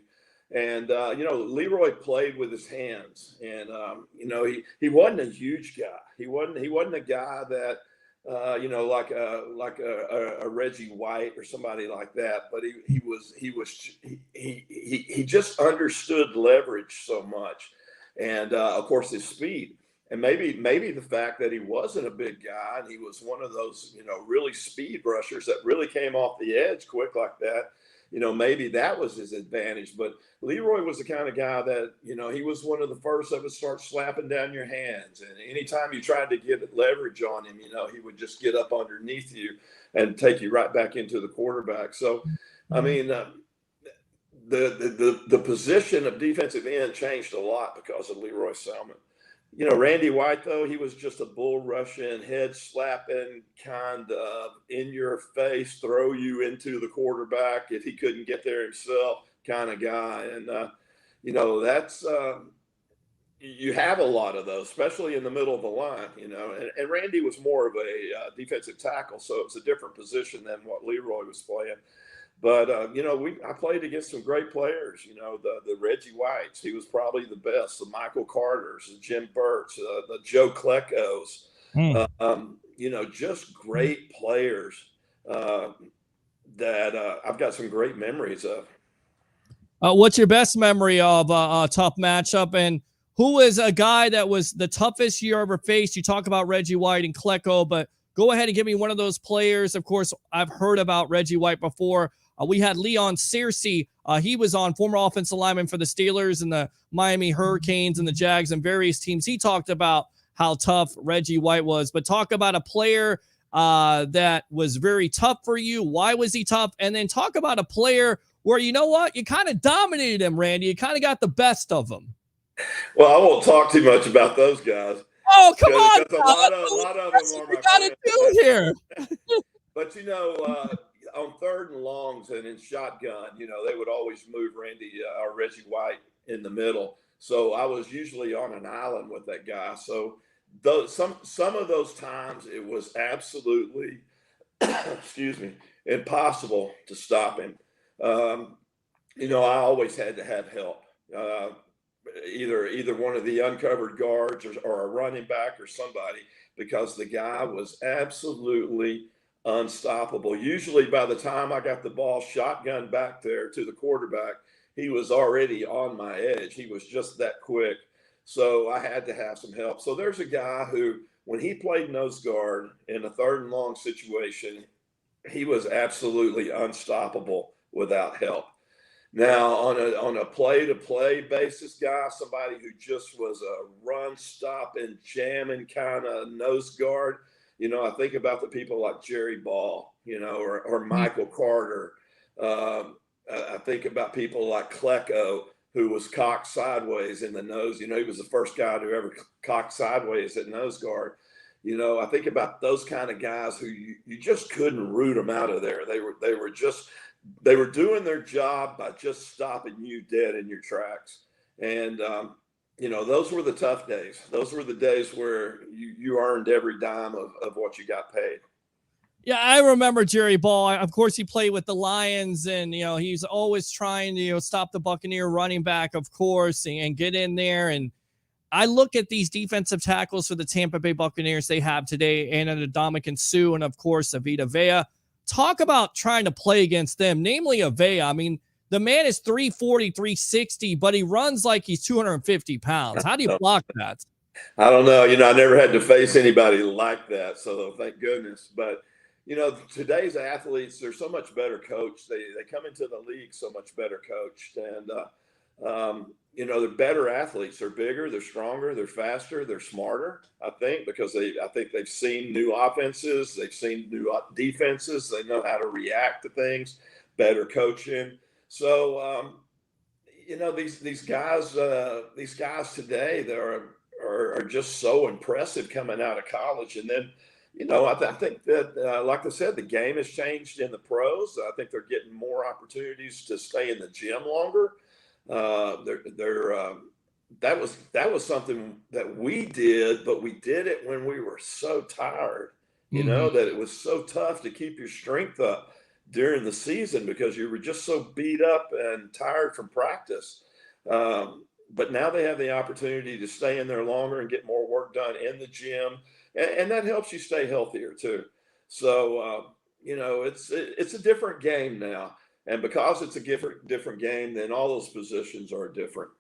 And, Leroy played with his hands, and, he wasn't a huge guy. He wasn't a guy that, like a Reggie White or somebody like that. But he just understood leverage so much. And, of course, his speed. And maybe the fact that he wasn't a big guy and he was one of those, really speed rushers that really came off the edge quick like that, maybe that was his advantage. But Leroy was the kind of guy that, he was one of the first that would start slapping down your hands. And anytime you tried to get leverage on him, he would just get up underneath you and take you right back into the quarterback. So, I mean, the position of defensive end changed a lot because of Leroy Selmon. Randy White, though, he was just a bull rushing, head slapping, kind of in your face, throw you into the quarterback if he couldn't get there himself kind of guy. And, that's you have a lot of those, especially in the middle of the line, and Randy was more of a defensive tackle. So it was a different position than what Leroy was playing. But, I played against some great players, the Reggie Whites. He was probably the best, the Michael Carters, the Jim Burts, the Joe Kleckos, just great players that I've got some great memories of. What's your best memory of a tough matchup? And who is a guy that was the toughest you ever faced? You talk about Reggie White and Klecko, but go ahead and give me one of those players. Of course, I've heard about Reggie White before. We had Leon Searcy. He was on, former offensive lineman for the Steelers and the Miami Hurricanes and the Jags and various teams. He talked about how tough Reggie White was. But talk about a player that was very tough for you. Why was he tough? And then talk about a player where, you kind of dominated him, Randy. You kind of got the best of him. Well, I won't talk too much about those guys. Oh, come on. A lot of them are my got to do here. But, on third and longs and in shotgun, they would always move Randy or Reggie White in the middle. So I was usually on an island with that guy. So some of those times it was absolutely, excuse me, impossible to stop him. I always had to have help. Either one of the uncovered guards or a running back or somebody, because the guy was absolutely unstoppable. Usually by the time I got the ball shotgun back there to the quarterback, he was already on my edge. He was just that quick. So I had to have some help. So there's a guy who, when he played nose guard in a third and long situation, he was absolutely unstoppable without help. Now, on a play-to-play basis guy, somebody who just was a run, stop, and jamming kind of nose guard, I think about the people like Jerry Ball, or Michael Carter. I think about people like Klecko, who was cocked sideways in the nose. He was the first guy to ever cock sideways at nose guard. I think about those kind of guys who you just couldn't root them out of there. They were doing their job by just stopping you dead in your tracks. And, those were the tough days. Those were the days where you earned every dime of what you got paid. Yeah, I remember Jerry Ball. Of course, he played with the Lions, and, he's always trying to, stop the Buccaneer running back, of course, and get in there. And I look at these defensive tackles for the Tampa Bay Buccaneers they have today, Anna Dominican Sue, and, of course, Avita Vea. Talk about trying to play against them, namely Avea. I mean, the man is 340, 360, but he runs like he's 250 pounds. How do you block that? I don't know. I never had to face anybody like that, so thank goodness. But, today's athletes, they're so much better coached. They come into the league so much better coached. And, they're better athletes. They're bigger, they're stronger, they're faster, they're smarter, I think, because I think they've seen new offenses, they've seen new defenses, they know how to react to things, better coaching. So, these guys today, they are just so impressive coming out of college. And then, I think that, like I said, the game has changed in the pros. I think they're getting more opportunities to stay in the gym longer. That was something that we did, but we did it when we were so tired, that it was so tough to keep your strength up during the season because you were just so beat up and tired from practice. But now they have the opportunity to stay in there longer and get more work done in the gym. And that helps you stay healthier too. So, it's a different game now. And because it's a different game, then all those positions are different.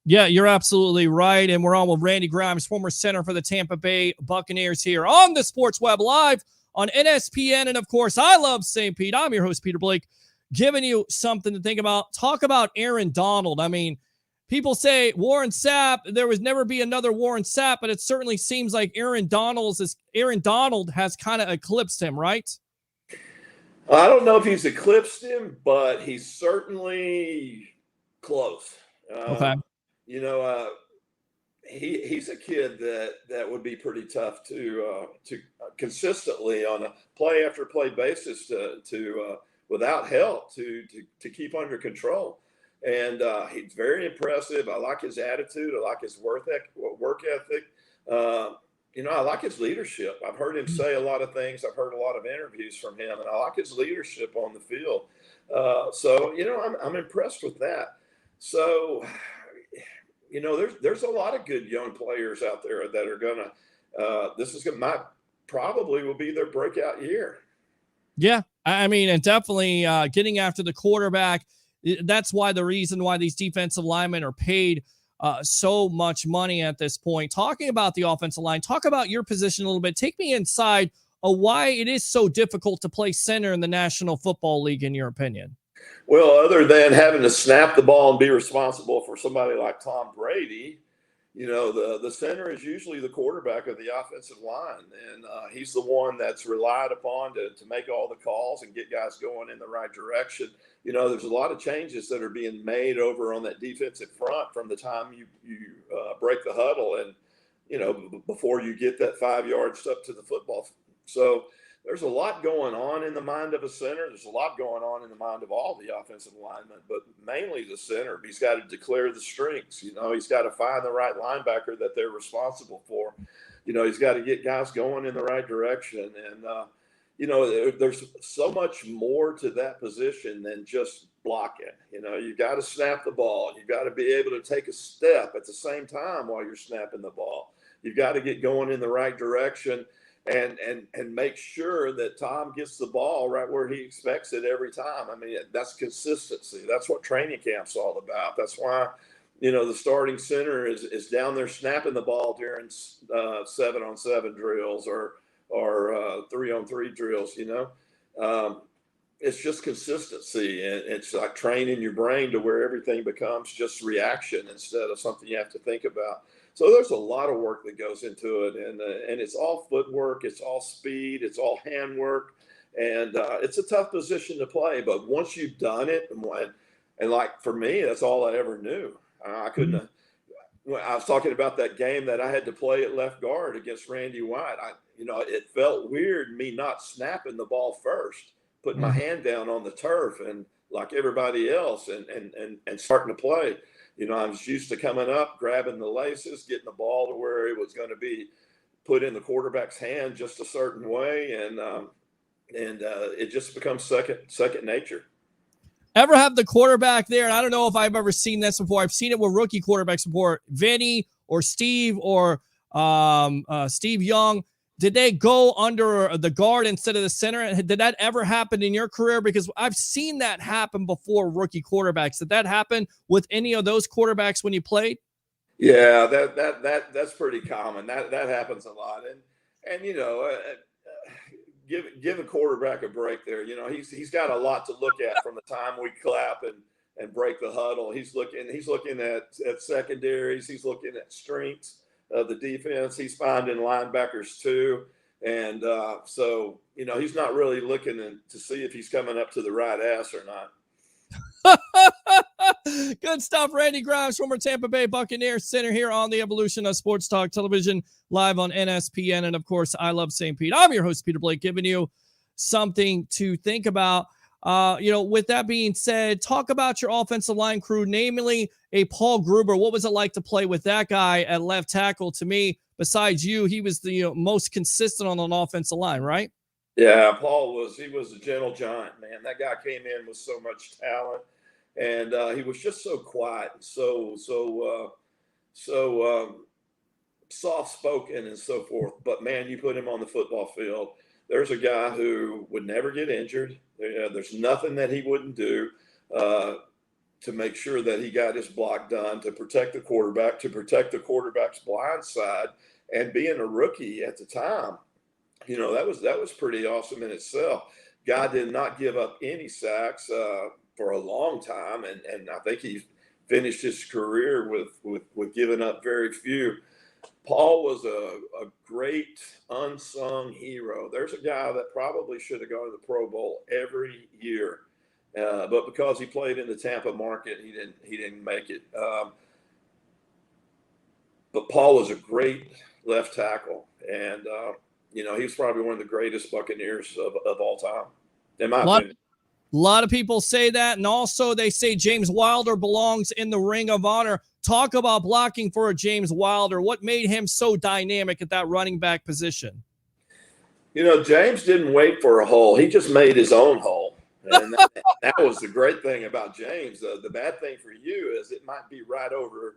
Yeah, you're absolutely right. And we're on with Randy Grimes, former center for the Tampa Bay Buccaneers, here on the Sports Web Live on NSPN. And, of course, I love St. Pete. I'm your host, Peter Blake, giving you something to think about. Talk about Aaron Donald. I mean, people say Warren Sapp, there was never be another Warren Sapp, but it certainly seems like Aaron Donald has kind of eclipsed him, right? I don't know if he's eclipsed him, but he's certainly close. Okay. He's a kid that would be pretty tough to consistently on a play after play basis to without help to keep under control. And he's very impressive. I like his attitude. I like his work ethic. I like his leadership. I've heard him say a lot of things. I've heard a lot of interviews from him, and I like his leadership on the field. I'm impressed with that. So, there's a lot of good young players out there that are gonna. Probably will be their breakout year. Yeah, I mean, and definitely getting after the quarterback. That's why the reason why these defensive linemen are paid so much money at this point. Talking about the offensive line, talk about your position a little bit. Take me inside of why it is so difficult to play center in the National Football League, in your opinion. Well, other than having to snap the ball and be responsible for somebody like Tom Brady, the center is usually the quarterback of the offensive line, and he's the one that's relied upon to make all the calls and get guys going in the right direction. There's a lot of changes that are being made over on that defensive front from the time you break the huddle and, before you get that 5 yards up to the football. So there's a lot going on in the mind of a center. There's a lot going on in the mind of all the offensive linemen, but mainly the center. He's got to declare the strengths. He's got to find the right linebacker that they're responsible for. He's got to get guys going in the right direction. And, there's so much more to that position than just blocking. You got to snap the ball. You got to be able to take a step at the same time while you're snapping the ball. You've got to get going in the right direction and make sure that Tom gets the ball right where he expects it every time. I mean, that's consistency. That's what training camp's all about. That's why, the starting center is down there snapping the ball during 7-on-7 drills or 3-on-3 drills. It's just consistency, and it's like training your brain to where everything becomes just reaction instead of something you have to think about. So there's a lot of work that goes into it, and it's all footwork, it's all speed, it's all handwork, and it's a tough position to play. But once you've done it, and like for me, that's all I ever knew. I couldn't. I was talking about that game that I had to play at left guard against Randy White. It felt weird me not snapping the ball first, putting my hand down on the turf and like everybody else and starting to play. I was used to coming up, grabbing the laces, getting the ball to where it was going to be put in the quarterback's hand just a certain way, and it just becomes second nature. Ever have the quarterback there? And I don't know if I've ever seen this before. I've seen it with rookie quarterbacks before. Vinny or Steve or Steve Young. Did they go under the guard instead of the center? Did that ever happen in your career? Because I've seen that happen before rookie quarterbacks. Did that happen with any of those quarterbacks when you played? Yeah, that's pretty common. That happens a lot. And give a quarterback a break there. He's got a lot to look at from the time we clap and break the huddle. He's looking at secondaries. He's looking at strengths of the defense. He's finding linebackers too. And so, he's not really looking to see if he's coming up to the right ass or not. Good stuff. Randy Grimes, former Tampa Bay Buccaneers center, here on the Evolution of Sports Talk Television, live on NSPN. And of course, I Love St. Pete. I'm your host, Peter Blake, giving you something to think about. With that being said, talk about your offensive line crew, namely a Paul Gruber. What was it like to play with that guy at left tackle? To me, besides you, he was the most consistent on an offensive line, right? Yeah, Paul was a gentle giant, man. That guy came in with so much talent, and he was just so quiet, so soft-spoken and so forth. But man, you put him on the football field, there's a guy who would never get injured. There's nothing that he wouldn't do to make sure that he got his block done, to protect the quarterback, to protect the quarterback's blind side. And being a rookie at the time, that was pretty awesome in itself. Guy did not give up any sacks for a long time, and I think he finished his career with giving up very few. Paul was a great unsung hero. There's a guy that probably should have gone to the Pro Bowl every year, but because he played in the Tampa market, he didn't make it. But Paul was a great left tackle, and he was probably one of the greatest Buccaneers of all time, in my opinion. A lot of people say that, and also they say James Wilder belongs in the Ring of Honor. Talk about blocking for a James Wilder. What made him so dynamic at that running back position? James didn't wait for a hole. He just made his own hole. And that was the great thing about James. The bad thing for you is it might be right over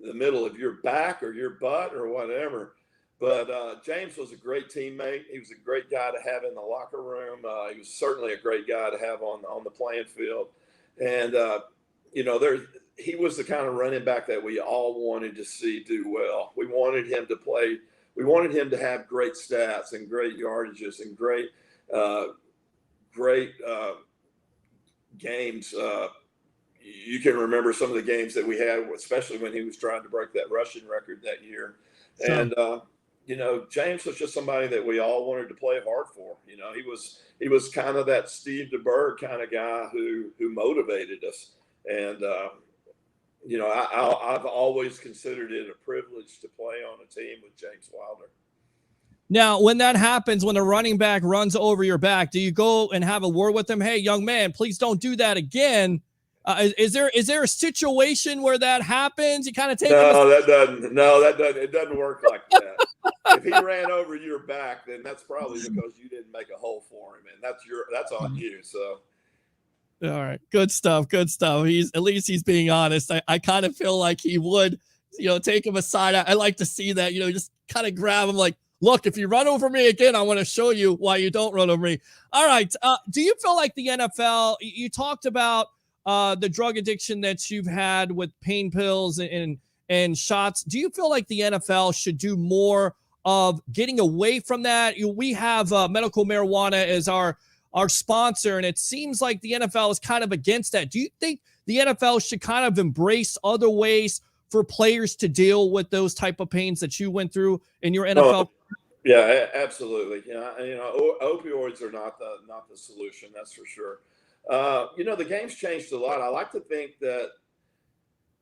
the middle of your back or your butt or whatever. But James was a great teammate. He was a great guy to have in the locker room. He was certainly a great guy to have on the playing field. And, he was the kind of running back that we all wanted to see do well. We wanted him to play. We wanted him to have great stats and great yardages and great games. You can remember some of the games that we had, especially when he was trying to break that rushing record that year. Sure. And, James was just somebody that we all wanted to play hard for. He was kind of that Steve DeBerg kind of guy who motivated us. And, I've always considered it a privilege to play on a team with James Wilder. Now, when that happens, when a running back runs over your back, do you go and have a word with them? Hey, young man, please don't do that again. Is there a situation where that happens? You kind of take him. No, that doesn't. No, that doesn't. It doesn't work like that. If he ran over your back, then that's probably because you didn't make a hole for him, and that's on you. So. All right, good stuff. Good stuff. At least he's being honest. I kind of feel like he would, take him aside. I like to see that, just kind of grab him like, look, if you run over me again, I want to show you why you don't run over me. All right. Do you feel like the NFL, you talked about the drug addiction that you've had with pain pills and shots. Do you feel like the NFL should do more of getting away from that? We have medical marijuana as our sponsor, and it seems like the NFL is kind of against that. Do you think the NFL should kind of embrace other ways for players to deal with those type of pains that you went through in your NFL? Yeah, absolutely. Opioids are not the solution. That's for sure. The game's changed a lot. I like to think that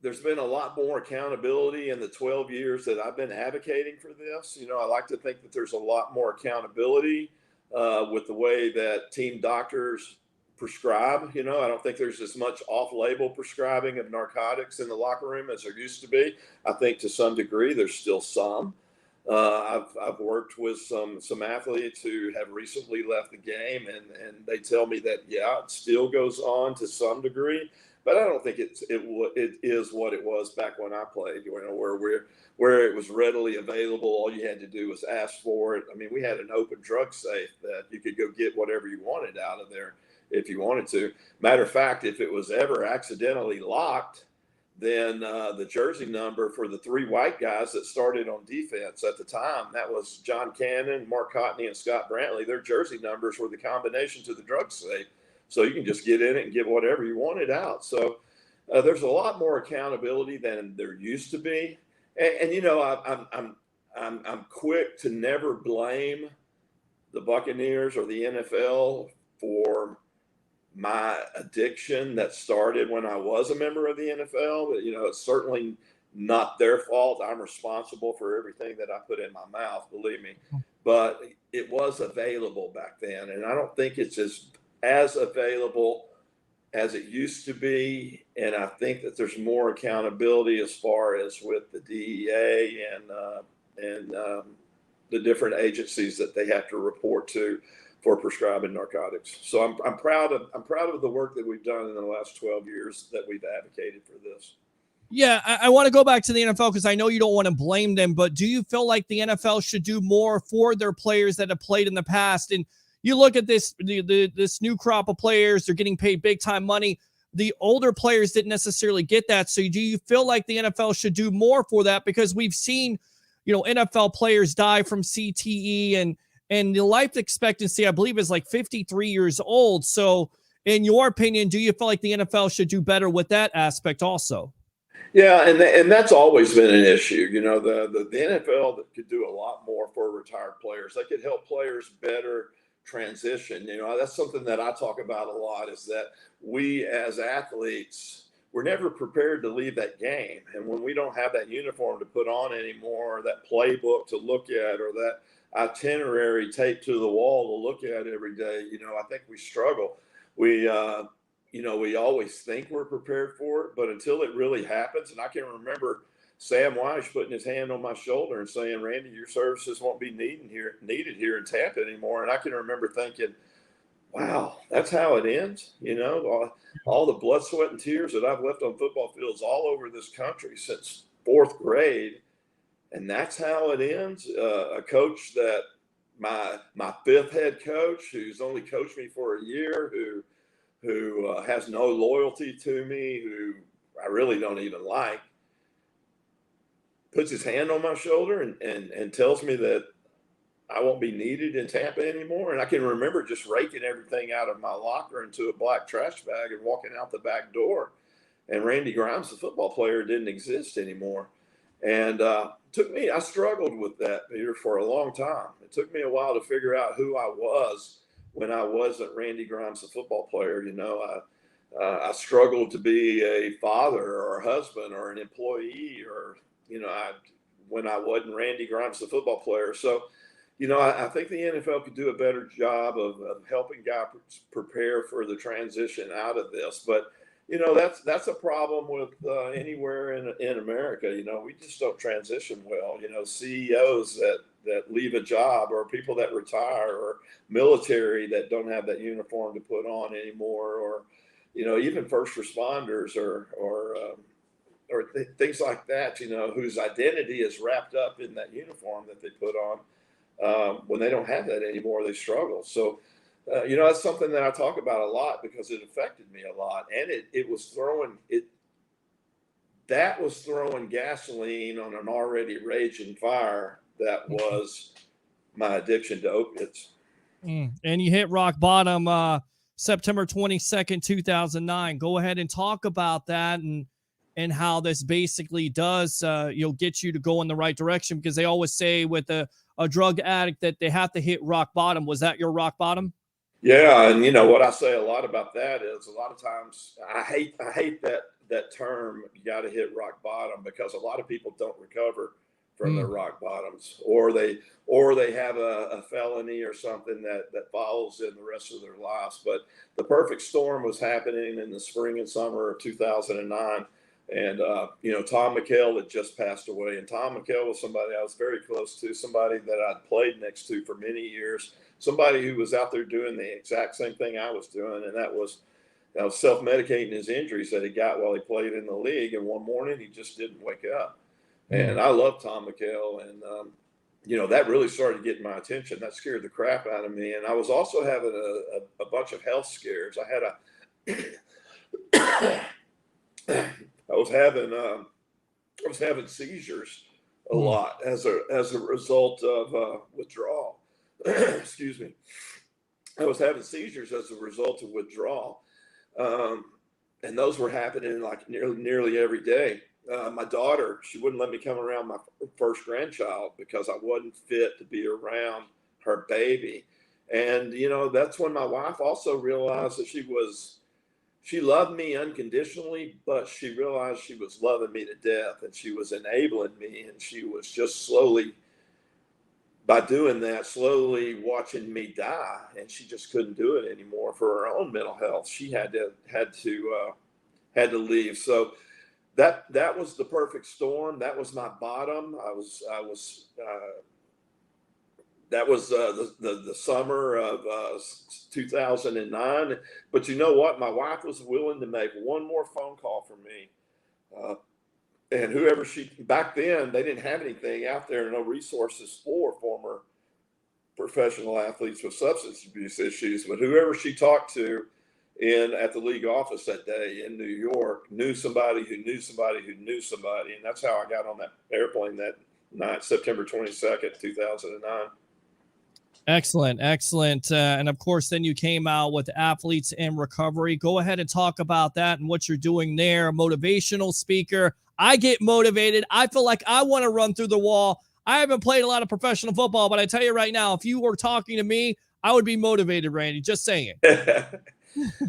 there's been a lot more accountability in the 12 years that I've been advocating for this. I like to think that there's a lot more accountability with the way that team doctors prescribe. I don't think there's as much off-label prescribing of narcotics in the locker room as there used to be. I think to some degree there's still some. I've worked with some athletes who have recently left the game, and they tell me that it still goes on to some degree, but I don't think it is what it was back when I played. Where it was readily available, all you had to do was ask for it. I mean, we had an open drug safe that you could go get whatever you wanted out of there if you wanted to. Matter of fact, if it was ever accidentally locked, then the jersey number for the three white guys that started on defense at the time, that was John Cannon, Mark Cotney, and Scott Brantley. Their jersey numbers were the combination to the drug safe. So you can just get in it and get whatever you wanted out. So there's a lot more accountability than there used to be. And I'm quick to never blame the Buccaneers or the NFL for my addiction that started when I was a member of the NFL. But, it's certainly not their fault. I'm responsible for everything that I put in my mouth, believe me. But it was available back then, and I don't think it's as available as it used to be. And I think that there's more accountability as far as with the DEA and the different agencies that they have to report to for prescribing narcotics. So I'm proud of the work that we've done in the last 12 years that we've advocated for this. Yeah, I want to go back to the NFL because I know you don't want to blame them, but do you feel like the NFL should do more for their players that have played in the past? And you look at this new crop of players, they're getting paid big time money. The older players didn't necessarily get that. So do you feel like the NFL should do more for that? Because we've seen, NFL players die from CTE and the life expectancy, I believe, is like 53 years old. So in your opinion, do you feel like the NFL should do better with that aspect also? Yeah, and that's always been an issue. The NFL could do a lot more for retired players. They could help players better transition. That's something that I talk about a lot, is that we as athletes, we're never prepared to leave that game. And when we don't have that uniform to put on anymore, or that playbook to look at, or that itinerary taped to the wall to look at every day, I think we struggle. We always think we're prepared for it, but until it really happens, and I can remember Sam Wyche putting his hand on my shoulder and saying, "Randy, your services won't be needed here in Tampa anymore." And I can remember thinking, wow, that's how it ends. All the blood, sweat, and tears that I've left on football fields all over this country since fourth grade, and that's how it ends. A coach that my fifth head coach, who's only coached me for a year, who has no loyalty to me, who I really don't even like, puts his hand on my shoulder and tells me that I won't be needed in Tampa anymore. And I can remember just raking everything out of my locker into a black trash bag and walking out the back door. And Randy Grimes, the football player, didn't exist anymore. And I struggled with that, Peter, for a long time. It took me a while to figure out who I was when I wasn't Randy Grimes, the football player. I struggled to be a father or a husband or an employee, or when I wasn't Randy Grimes, the football player. So I think the NFL could do a better job of helping guys prepare for the transition out of this. But, that's a problem with anywhere in America. We just don't transition well. CEOs that leave a job, or people that retire, or military that don't have that uniform to put on anymore, or, even first responders or things like that, whose identity is wrapped up in that uniform that they put on. When they don't have that anymore, they struggle. So, that's something that I talk about a lot because it affected me a lot, and it was throwing gasoline on an already raging fire that was my addiction to opiates. And you hit rock bottom September 22nd, 2009. Go ahead and talk about that and how this basically does get you to go in the right direction, because they always say with a drug addict that they have to hit rock bottom. Was that your rock bottom? Yeah, and what I say a lot about that is a lot of times I hate that term, you got to hit rock bottom, because a lot of people don't recover from their rock bottoms, or they have a felony or something that follows in the rest of their lives. But the perfect storm was happening in the spring and summer of 2009. And, Tom McHale had just passed away. And Tom McHale was somebody I was very close to, somebody that I'd played next to for many years, somebody who was out there doing the exact same thing I was doing. And that was self-medicating his injuries that he got while he played in the league. And one morning he just didn't wake up. And I love Tom McHale. And, that really started getting my attention. That scared the crap out of me. And I was also having a bunch of health scares. I was having seizures a lot as a result of withdrawal. Excuse me. I was having seizures as a result of withdrawal, and those were happening like nearly every day. My daughter, she wouldn't let me come around my first grandchild because I wasn't fit to be around her baby, and that's when my wife also realized that she loved me unconditionally, but she realized she was loving me to death, and she was enabling me, and she was just slowly watching me die, and she just couldn't do it anymore for her own mental health. She had to leave. So that was the perfect storm. That was my bottom. That was the summer of 2009. But you know what? My wife was willing to make one more phone call for me. And back then, they didn't have anything out there, no resources for former professional athletes with substance abuse issues. But whoever she talked to at the league office that day in New York knew somebody who knew somebody who knew somebody. And that's how I got on that airplane that night, September 22nd, 2009. Excellent. And of course, then you came out with Athletes in Recovery. Go ahead and talk about that and what you're doing there. Motivational speaker. I get motivated. I feel like I want to run through the wall. I haven't played a lot of professional football, but I tell you right now, if you were talking to me, I would be motivated, Randy. Just saying.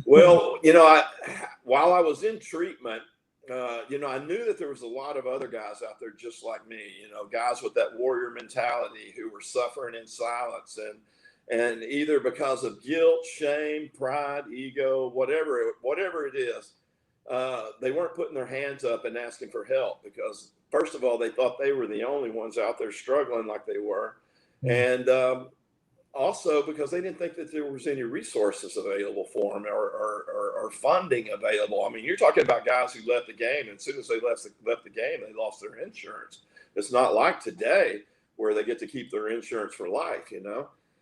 Well, while I was in treatment, I knew that there was a lot of other guys out there just like me, guys with that warrior mentality who were suffering in silence, and either because of guilt, shame, pride, ego, whatever it is, they weren't putting their hands up and asking for help because, first of all, they thought they were the only ones out there struggling like they were. And also because they didn't think that there was any resources available for them or funding available. I mean, you're talking about guys who left the game, and as soon as they left the game, they lost their insurance. It's not like today where they get to keep their insurance for life,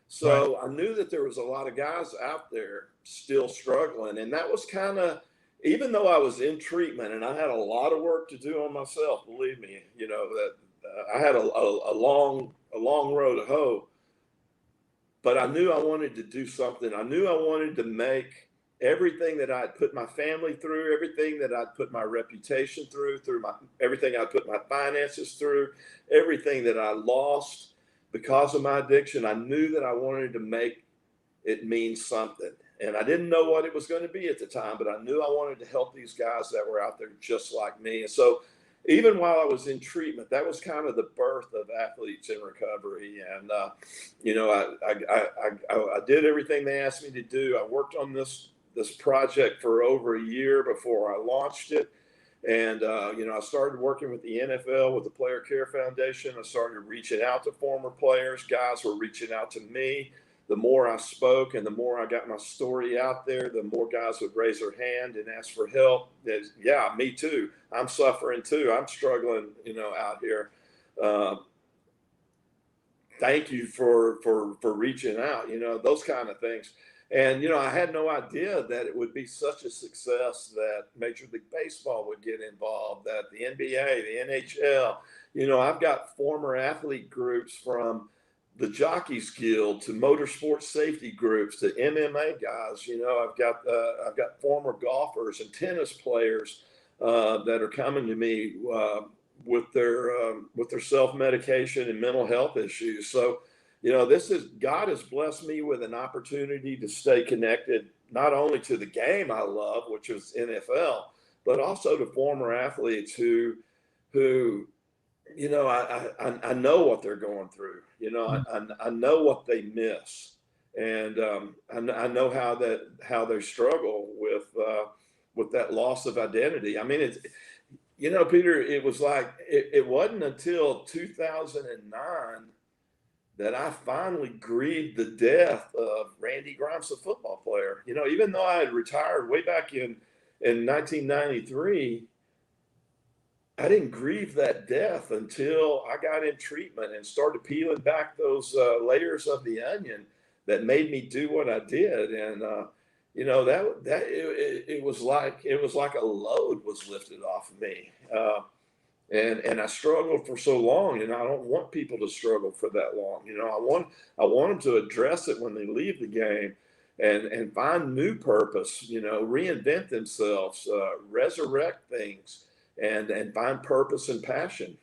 So right. I knew that there was a lot of guys out there still struggling, and that was kind of, even though I was in treatment and I had a lot of work to do on myself, believe me, that I had a long road to hoe. But I knew I wanted to do something. I knew I wanted to make everything that I'd put my family through, everything that I'd put my reputation through everything I'd put my finances through, everything that I lost because of my addiction. I knew that I wanted to make it mean something. And I didn't know what it was going to be at the time, but I knew I wanted to help these guys that were out there just like me. And so, even while I was in treatment, that was kind of the birth of Athletes in Recovery. And, I did everything they asked me to do. I worked on this project for over a year before I launched it. And, I started working with the NFL, with the Player Care Foundation. I started reaching out to former players. Guys were reaching out to me. The more I spoke and the more I got my story out there, the more guys would raise their hand and ask for help. Yeah, me too. I'm suffering too. I'm struggling, out here. Thank you for reaching out, those kind of things. And, I had no idea that it would be such a success that Major League Baseball would get involved, that the NBA, the NHL, I've got former athlete groups from the Jockeys Guild to motorsports safety groups to MMA guys. I've got former golfers and tennis players that are coming to me with their self-medication and mental health issues. So, God has blessed me with an opportunity to stay connected, not only to the game I love, which is NFL, but also to former athletes who I know what they're going through. I know what they miss, and I know how they struggle with that loss of identity. I mean, it's Peter, it was like it wasn't until 2009 that I finally grieved the death of Randy Grimes, a football player. Even though I had retired way back in 1993. I didn't grieve that death until I got in treatment and started peeling back those layers of the onion that made me do what I did. And it was like a load was lifted off of me. And I struggled for so long, and I don't want people to struggle for that long. I want them to address it when they leave the game and find new purpose. Reinvent themselves, resurrect things. And find purpose and passion.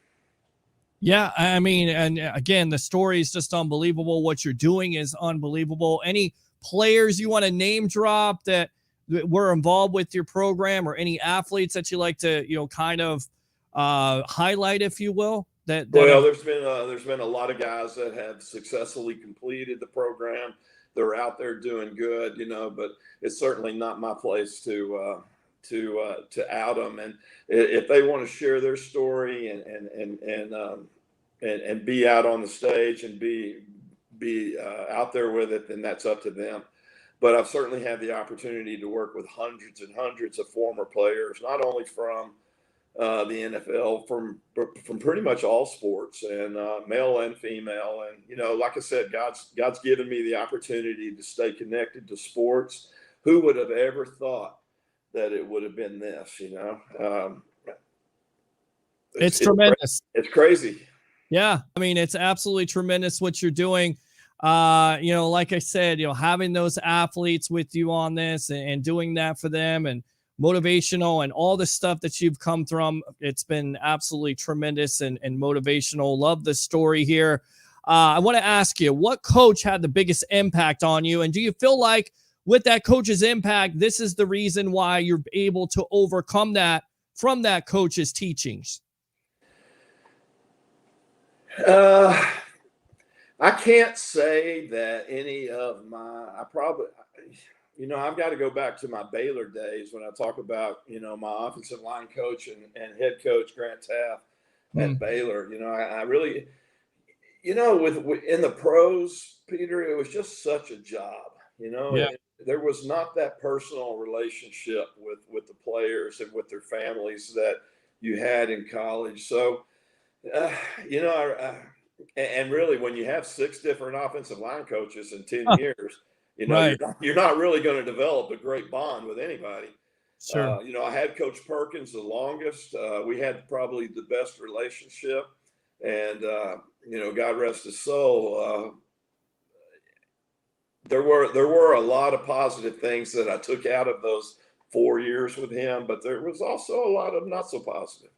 Yeah, I mean, and again, the story is just unbelievable. What you're doing is unbelievable. Any players you want to name drop that were involved with your program, or any athletes that you like to, kind of highlight, if you will? Well, there's been a lot of guys that have successfully completed the program. They're out there doing good, but it's certainly not my place to out them. And if they want to share their story and be out on the stage and be out there with it, then that's up to them. But I've certainly had the opportunity to work with hundreds and hundreds of former players, not only from the NFL, from pretty much all sports, and male and female. And like I said, God's given me the opportunity to stay connected to sports. Who would have ever thought that it would have been this? It's tremendous. It's crazy. Yeah, I mean, it's absolutely tremendous what you're doing. Like I said, having those athletes with you on this and doing that for them, and motivational, and all the stuff that you've come from, it's been absolutely tremendous and motivational. Love the story here. I want to ask you, what coach had the biggest impact on you? And do you feel like with that coach's impact, this is the reason why you're able to overcome that from that coach's teachings? I can't say that any of I've got to go back to my Baylor days when I talk about, my offensive line coach and head coach, Grant Taft at Baylor. I really, with in the pros, Peter, it was just such a job, Yeah. There was not that personal relationship with the players and with their families that you had in college. So, and really, when you have 6 different offensive line coaches in 10 years, Right. you're not really going to develop a great bond with anybody. Sure. I had Coach Perkins the longest. We had probably the best relationship, and God rest his soul. There were a lot of positive things that I took out of those 4 years with him, but there was also a lot of not so positive.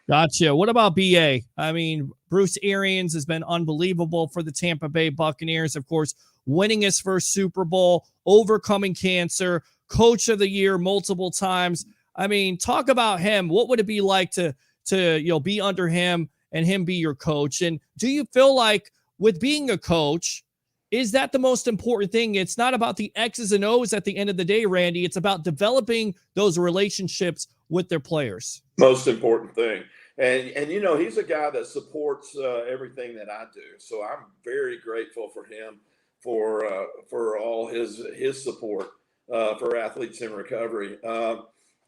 Gotcha. What about BA? I mean, Bruce Arians has been unbelievable for the Tampa Bay Buccaneers, of course, winning his first Super Bowl, overcoming cancer, coach of the year multiple times. I mean, talk about him. What would it be like to to be under him and him be your coach? And do you feel like with being a coach, is that the most important thing? It's not about the X's and O's at the end of the day, Randy. It's about developing those relationships with their players. Most important thing. And he's a guy that supports everything that I do. So I'm very grateful for him for all his support for athletes in recovery.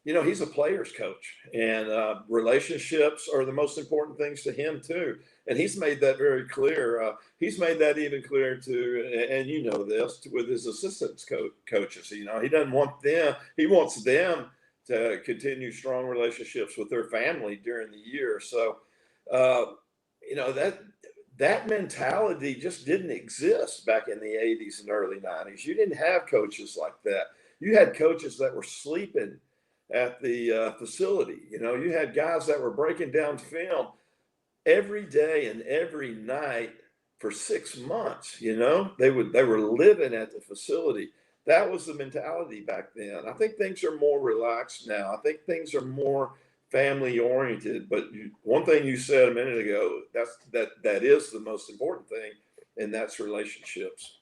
He's a player's coach, and relationships are the most important things to him too. And he's made that very clear. He's made that even clearer to, and this, with his assistants coaches. He doesn't want them. He wants them to continue strong relationships with their family during the year. So, that mentality just didn't exist back in the 80s and early 90s. You didn't have coaches like that. You had coaches that were sleeping at the facility. You had guys that were breaking down film every day and every night for 6 months. They were living at the facility. That was the mentality back then. I think things are more relaxed now. I think things are more family oriented. But one thing you said a minute ago, that is the most important thing, and that's relationships.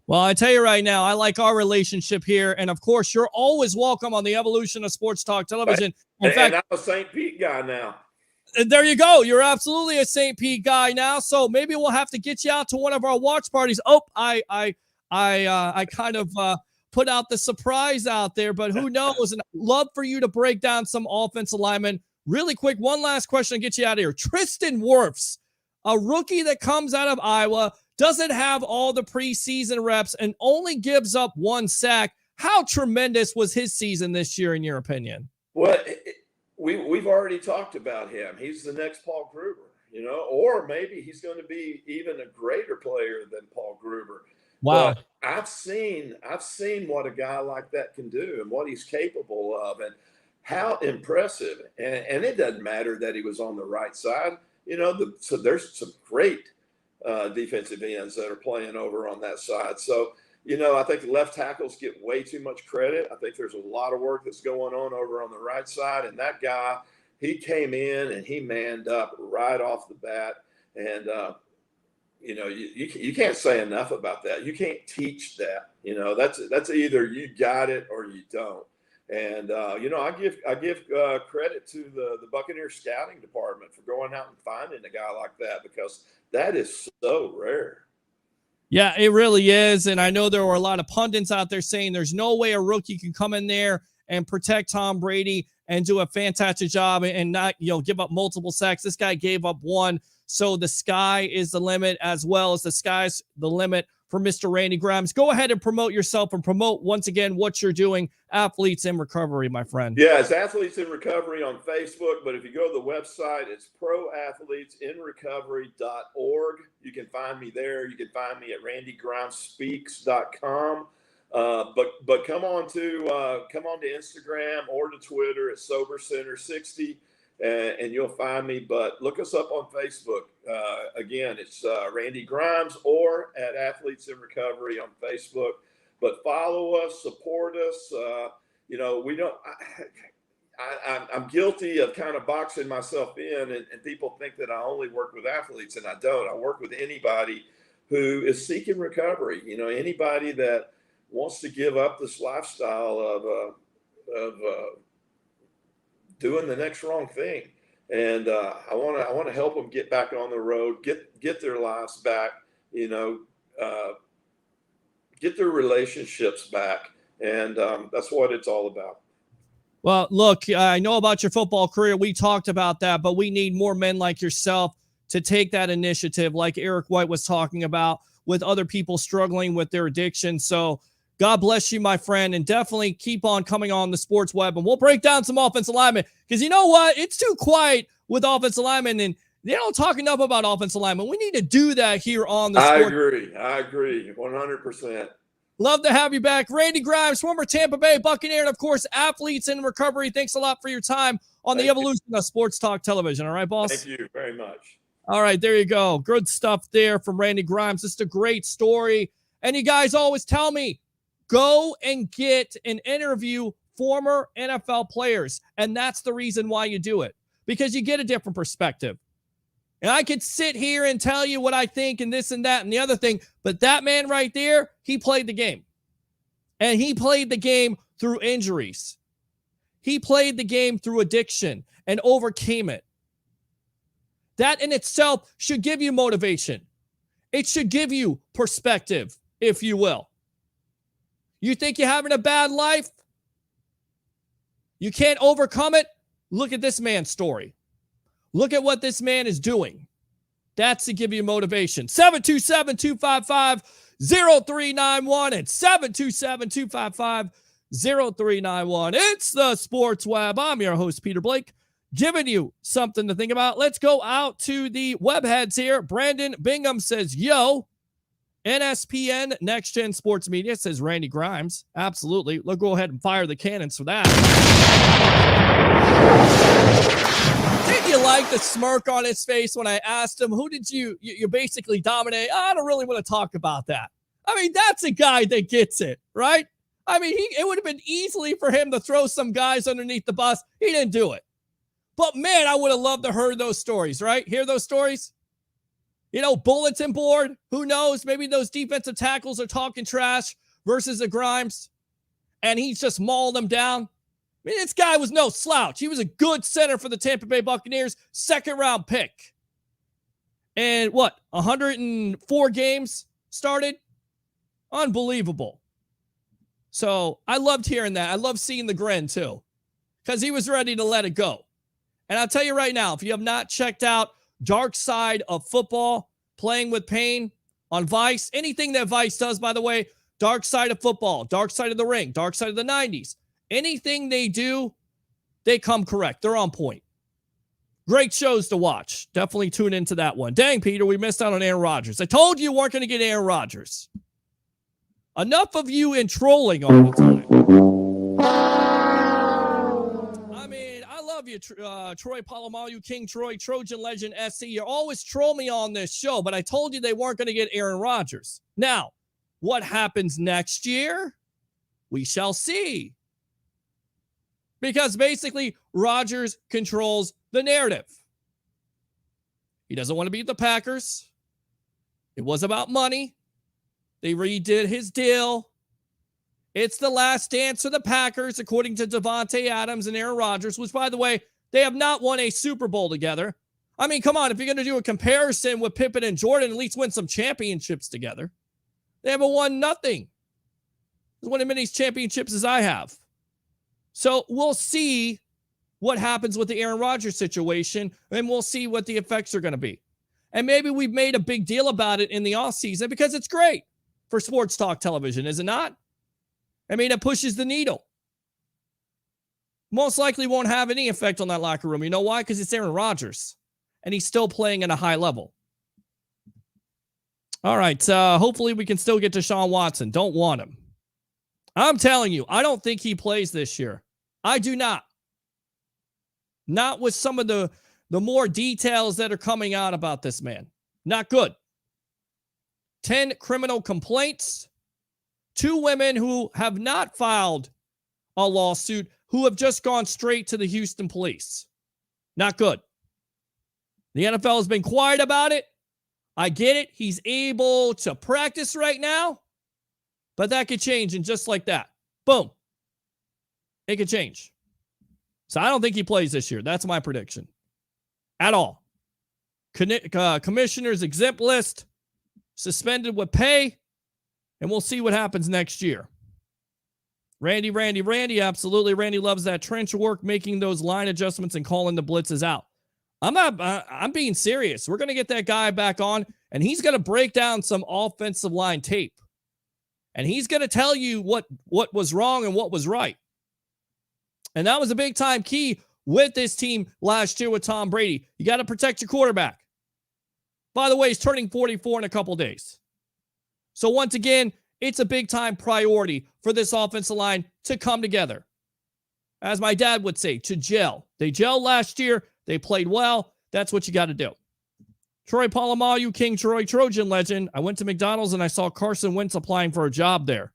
Well, I tell you right now, I like our relationship here. And of course, you're always welcome on the evolution of Sports Talk Television. In fact, I'm a St. Pete guy now. There you go. You're absolutely a St. Pete guy now. So maybe we'll have to get you out to one of our watch parties. Oh, I kind of put out the surprise out there, but who knows? And I'd love for you to break down some offensive linemen. Really quick, one last question to get you out of here. Tristan Wirfs, a rookie that comes out of Iowa, doesn't have all the preseason reps and only gives up 1 sack. How tremendous was his season this year, in your opinion? Well, we've already talked about him. He's the next Paul Gruber, or maybe he's going to be even a greater player than Paul Gruber. Wow. But I've seen what a guy like that can do and what he's capable of, and how impressive. And it doesn't matter that he was on the right side. So there's some great defensive ends that are playing over on that side. So, I think left tackles get way too much credit. I think there's a lot of work that's going on over on the right side. And that guy, he came in and he manned up right off the bat. And, you can't say enough about that. You can't teach that. That's either you got it or you don't. And I give credit to the Buccaneers scouting department for going out and finding a guy like that, because that is so rare. Yeah, it really is. And I know there were a lot of pundits out there saying there's no way a rookie can come in there and protect Tom Brady and do a fantastic job and not give up multiple sacks. This guy gave up 1. So the sky is the limit, as well as the sky's the limit for Mr. Randy Grimes. Go ahead and promote yourself and promote once again what you're doing, Athletes in Recovery, my friend. Yeah, it's Athletes in Recovery on Facebook, but if you go to the website, it's proathletesinrecovery.org. You can find me there. You can find me at randygrimespeaks.com. But come on to Instagram or to Twitter at SoberCenter60. And you'll find me, but look us up on Facebook. Again, it's Randy Grimes or at Athletes in Recovery on Facebook. But follow us, support us. I'm guilty of kind of boxing myself in, and people think that I only work with athletes, and I don't. I work with anybody who is seeking recovery. Anybody that wants to give up this lifestyle of doing the next wrong thing. And I want to help them get back on the road, get their lives back, get their relationships back. And that's what it's all about. Well, look, I know about your football career. We talked about that, but we need more men like yourself to take that initiative, like Eric White was talking about, with other people struggling with their addiction. So God bless you, my friend, and definitely keep on coming on the Sports Web, and we'll break down some offensive linemen, because you know what? It's too quiet with offensive linemen, and they don't talk enough about offensive linemen. We need to do that here on the Sports. I agree 100%. Love to have you back. Randy Grimes, former Tampa Bay Buccaneer, and of course, Athletes in Recovery. Thanks a lot for your time on the evolution of Sports Talk Television. All right, boss? Thank you very much. All right, there you go. Good stuff there from Randy Grimes. Just a great story. And you guys always tell me, go and get and interview former NFL players. And that's the reason why you do it. because you get a different perspective. And I could sit here and tell you what I think and this and that and the other thing, but that man right there, he played the game. And he played the game through injuries. He played the game through addiction and overcame it. That in itself should give you motivation. It should give you perspective, if you will. You think you're having a bad life? You can't overcome it? Look at this man's story. Look at what this man is doing. That's to give you motivation. 727-255-0391 and 727-255-0391. It's the Sports Web. I'm your host, Peter Blake, giving you something to think about. Let's go out to the webheads here. Brandon Bingham says, yo, NSPN, NexGen Sports Media, says Randy Grimes. Absolutely. Let's go ahead and fire the cannons for that. Did you like the smirk on his face when I asked him, who did you basically dominate? I don't really want to talk about that. I mean, that's a guy that gets it, right? I mean, it would have been easily for him to throw some guys underneath the bus. He didn't do it. But man, I would have loved to hear those stories, right? Hear those stories? You know, bulletin board, who knows? Maybe those defensive tackles are talking trash versus the Grimes, and he's just mauling them down. I mean, this guy was no slouch. He was a good center for the Tampa Bay Buccaneers, second-round pick. And 104 games started? Unbelievable. So I loved hearing that. I loved seeing the grin, too, because he was ready to let it go. And I'll tell you right now, if you have not checked out Dark Side of Football, Playing with Pain on Vice, anything that Vice does, by the way, Dark Side of Football, Dark Side of the Ring, Dark Side of the 90s, anything they do, they come correct. They're on point. Great shows to watch. Definitely tune into that one. Dang, Peter, we missed out on Aaron Rodgers. I told you weren't going to get Aaron Rodgers. Enough of you in trolling all the time. I mean, I love you, Troy Polamalu, King Troy, Trojan Legend SC. You always troll me on this show, but I told you they weren't going to get Aaron Rodgers. Now, what happens next year? We shall see. Because basically, Rodgers controls the narrative. He doesn't want to beat the Packers. It was about money. They redid his deal. It's the last dance for the Packers, according to Davante Adams and Aaron Rodgers, which, by the way, they have not won a Super Bowl together. I mean, come on, if you're going to do a comparison with Pippen and Jordan, at least win some championships together. They haven't won nothing. As many championships as I have. So we'll see what happens with the Aaron Rodgers situation, and we'll see what the effects are going to be. And maybe we've made a big deal about it in the offseason because it's great for sports talk television, is it not? I mean, it pushes the needle. Most likely won't have any effect on that locker room. You know why? Because it's Aaron Rodgers, and he's still playing at a high level. All right, hopefully we can still get Deshaun Watson. Don't want him. I'm telling you, I don't think he plays this year. I do not. Not with some of the more details that are coming out about this man. Not good. 10 criminal complaints. 2 women who have not filed a lawsuit who have just gone straight to the Houston police. Not good. The NFL has been quiet about it. I get it. He's able to practice right now. But that could change, and just like that, boom, it could change. So I don't think he plays this year. That's my prediction. At all. Commissioner's exempt list, suspended with pay, and we'll see what happens next year. Randy, absolutely. Randy loves that trench work, making those line adjustments and calling the blitzes out. I'm being serious. We're going to get that guy back on, and he's going to break down some offensive line tape. And he's going to tell you what was wrong and what was right. And that was a big time key with this team last year with Tom Brady. You got to protect your quarterback. By the way, he's turning 44 in a couple days. So once again, it's a big time priority for this offensive line to come together. As my dad would say, to gel. They gelled last year. They played well. That's what you got to do. Troy Polamalu, King Troy, Trojan Legend. I went to McDonald's and I saw Carson Wentz applying for a job there.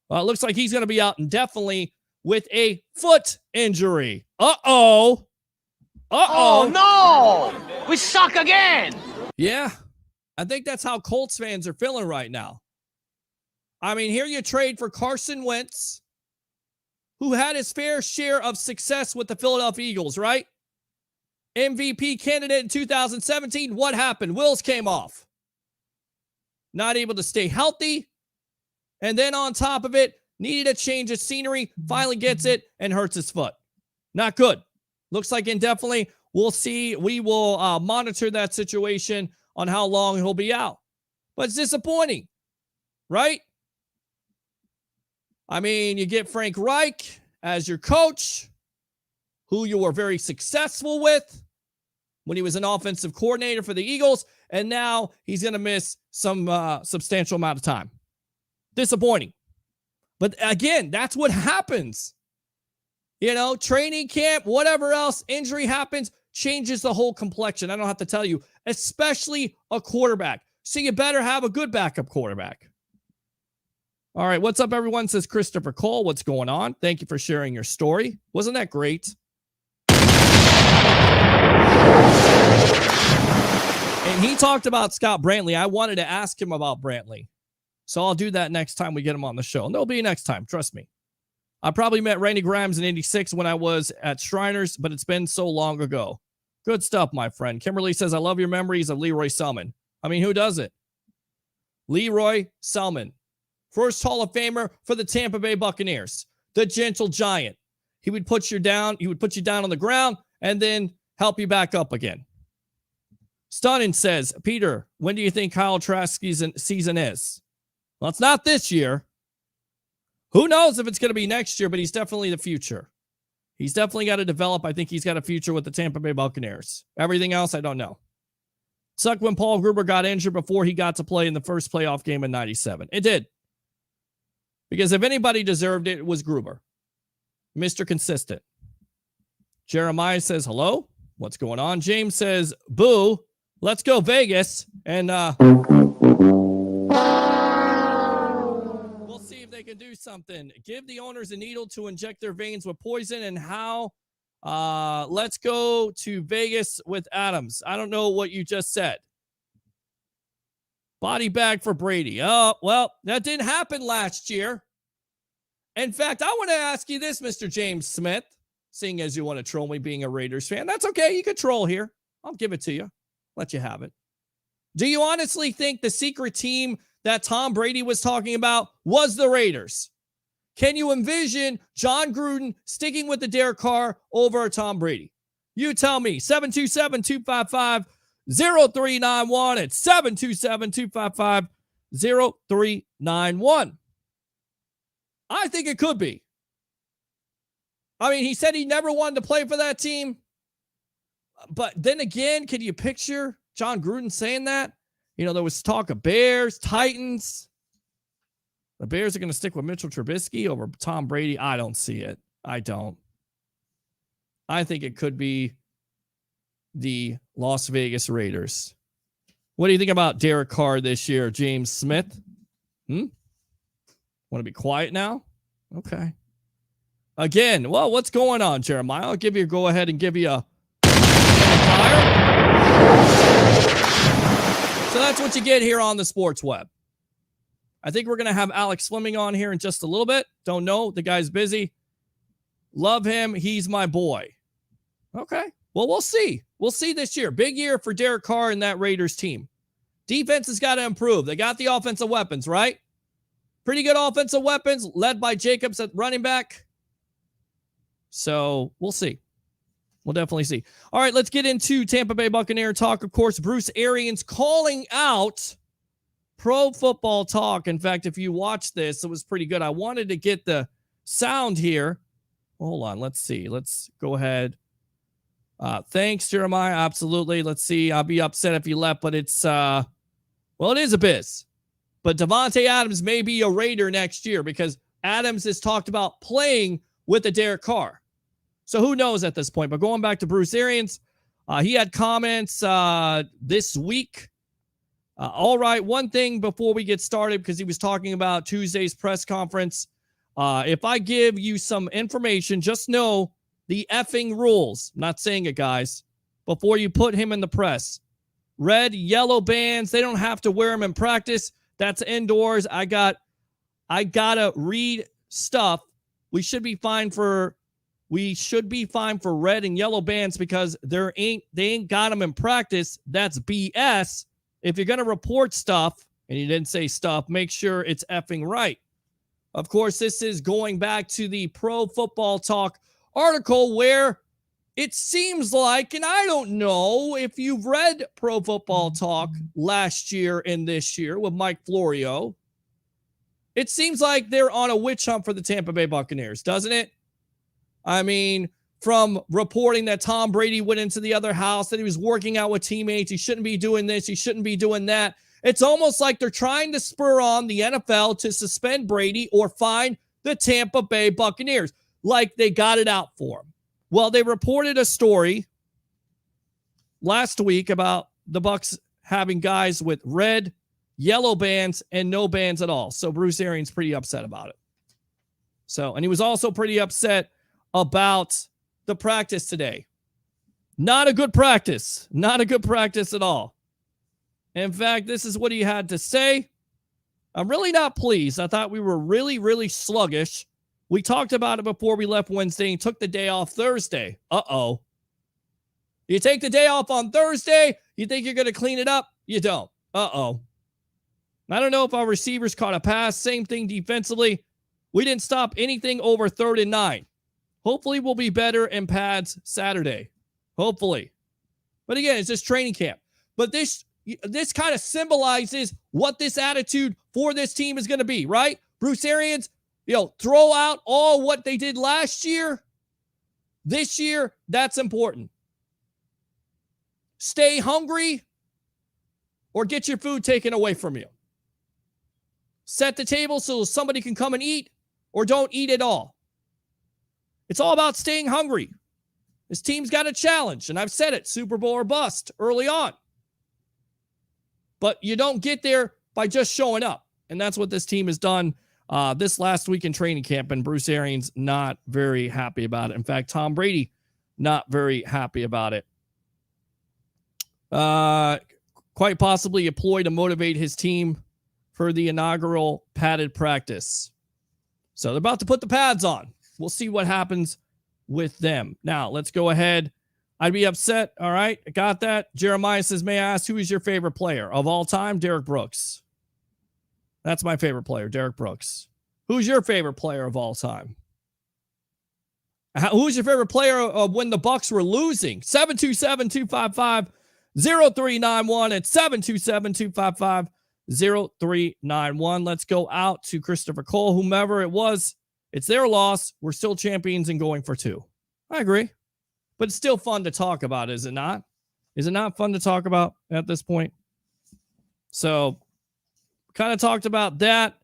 Well, it looks like he's going to be out indefinitely with a foot injury. Uh-oh. Uh-oh. no! We suck again! Yeah, I think that's how Colts fans are feeling right now. I mean, here you trade for Carson Wentz, who had his fair share of success with the Philadelphia Eagles, right? MVP candidate in 2017. What happened? Wheels came off. Not able to stay healthy. And then on top of it, needed a change of scenery, finally gets it and hurts his foot. Not good. Looks like indefinitely. We'll see. We will monitor that situation on how long he'll be out. But it's disappointing, right? I mean, you get Frank Reich as your coach, who you were very successful with when he was an offensive coordinator for the Eagles, and now he's going to miss some substantial amount of time. Disappointing. But again, that's what happens. You know, training camp, whatever else, injury happens, changes the whole complexion. I don't have to tell you, especially a quarterback. So you better have a good backup quarterback. All right, what's up, everyone? Says Christopher Cole. What's going on? Thank you for sharing your story. Wasn't that great? And he talked about Scott Brantley. I wanted to ask him about Brantley. So I'll do that next time we get him on the show. And there'll be next time, trust me. I probably met Randy Grimes in 86 when I was at Shriners, but it's been so long ago. Good stuff, my friend. Kimberly says, I love your memories of Leroy Selman. I mean, who doesn't? Leroy Selman. First Hall of Famer for the Tampa Bay Buccaneers. The gentle giant. He would put you down. He would put you down on the ground and then help you back up again. Stunning says, Peter, when do you think Kyle Trask's season is? Well, it's not this year. Who knows if it's going to be next year, but he's definitely the future. He's definitely got to develop. I think he's got a future with the Tampa Bay Buccaneers. Everything else, I don't know. Sucked when Paul Gruber got injured before he got to play in the first playoff game in 97. It did. Because if anybody deserved it, it was Gruber. Mr. Consistent. Jeremiah says, hello. What's going on? James says, boo. Let's go Vegas. And we'll see if they can do something. Give the owners a needle to inject their veins with poison. And how? Let's go to Vegas with Adams. I don't know what you just said. Body bag for Brady. Oh, well, that didn't happen last year. In fact, I want to ask you this, Mr. James Smith, seeing as you want to troll me being a Raiders fan. That's okay. You can troll here. I'll give it to you. Let you have it. Do you honestly think the secret team that Tom Brady was talking about was the Raiders? Can you envision John Gruden sticking with the Derek Carr over Tom Brady? You tell me. 727-255-0391. It's 727-255-0391. I think it could be. I mean, he said he never wanted to play for that team. But then again, can you picture John Gruden saying that? You know, there was talk of Bears, Titans. The Bears are going to stick with Mitchell Trubisky over Tom Brady. I don't see it. I don't. I think it could be the Las Vegas Raiders. What do you think about Derek Carr this year, James Smith? Want to be quiet now? Okay. Again, well, what's going on, Jeremiah? I'll give you a go ahead and give you a fire. So that's what you get here on the Sports Web. I think we're going to have Alex Fleming on here in just a little bit. Don't know. The guy's busy. Love him. He's my boy. Okay. Well, we'll see. We'll see this year. Big year for Derek Carr and that Raiders team. Defense has got to improve. They got the offensive weapons, right? Pretty good offensive weapons led by Jacobs at running back. So we'll see. We'll definitely see. All right, let's get into Tampa Bay Buccaneer talk. Of course, Bruce Arians calling out Pro Football Talk. In fact, if you watch this, it was pretty good. I wanted to get the sound here. Hold on. Let's see. Let's go ahead. Thanks, Jeremiah. Absolutely. Let's see. I'll be upset if you left, but it's, well, it is a biz. But Davante Adams may be a Raider next year because Adams has talked about playing with the Derek Carr. So who knows at this point? But going back to Bruce Arians, he had comments this week. All right, one thing before we get started, because he was talking about Tuesday's press conference. If I give you some information, just know the effing rules. I'm not saying it, guys. Before you put him in the press. Red, yellow bands, they don't have to wear them in practice. That's indoors. I gotta read stuff. We should be fine for red and yellow bands because they ain't got them in practice. That's BS. If you're gonna report stuff and you didn't say stuff, make sure it's effing right. Of course, this is going back to the Pro Football Talk article where it seems like, and I don't know if you've read Pro Football Talk last year and this year with Mike Florio, it seems like they're on a witch hunt for the Tampa Bay Buccaneers, doesn't it? I mean, from reporting that Tom Brady went into the other house, that he was working out with teammates, he shouldn't be doing this, he shouldn't be doing that. It's almost like they're trying to spur on the NFL to suspend Brady or fine the Tampa Bay Buccaneers, like they got it out for him. Well, they reported a story last week about the Bucs having guys with red, yellow bands, and no bands at all. So Bruce Arians pretty upset about it. And he was also pretty upset about the practice today. Not a good practice. Not a good practice at all. In fact, this is what he had to say. I'm really not pleased. I thought we were really, really sluggish. We talked about it before we left Wednesday and took the day off Thursday. Uh-oh. You take the day off on Thursday, you think you're going to clean it up? You don't. Uh-oh. I don't know if our receivers caught a pass. Same thing defensively. We didn't stop anything over 3rd and 9. Hopefully we'll be better in pads Saturday. Hopefully. But again, it's just training camp. But this kind of symbolizes what this attitude for this team is going to be, right? Bruce Arians, throw out all what they did last year. This year, that's important. Stay hungry or get your food taken away from you. Set the table so somebody can come and eat or don't eat at all. It's all about staying hungry. This team's got a challenge, and I've said it, Super Bowl or bust early on. But you don't get there by just showing up, and that's what this team has done this last week in training camp, and Bruce Arians not very happy about it. In fact, Tom Brady not very happy about it. Quite possibly a ploy to motivate his team for the inaugural padded practice. So they're about to put the pads on. We'll see what happens with them. Now, let's go ahead. I'd be upset. All right, I got that. Jeremiah says, may I ask, who is your favorite player of all time? Derek Brooks. That's my favorite player, Derek Brooks. Who's your favorite player of all time? Who's your favorite player of when the Bucs were losing? 727-255-0391 at 727-255-0391. Let's go out to Christopher Cole, whomever it was. It's their loss. We're still champions and going for 2. I agree. But it's still fun to talk about, is it not? Is it not fun to talk about at this point? So, kind of talked about that.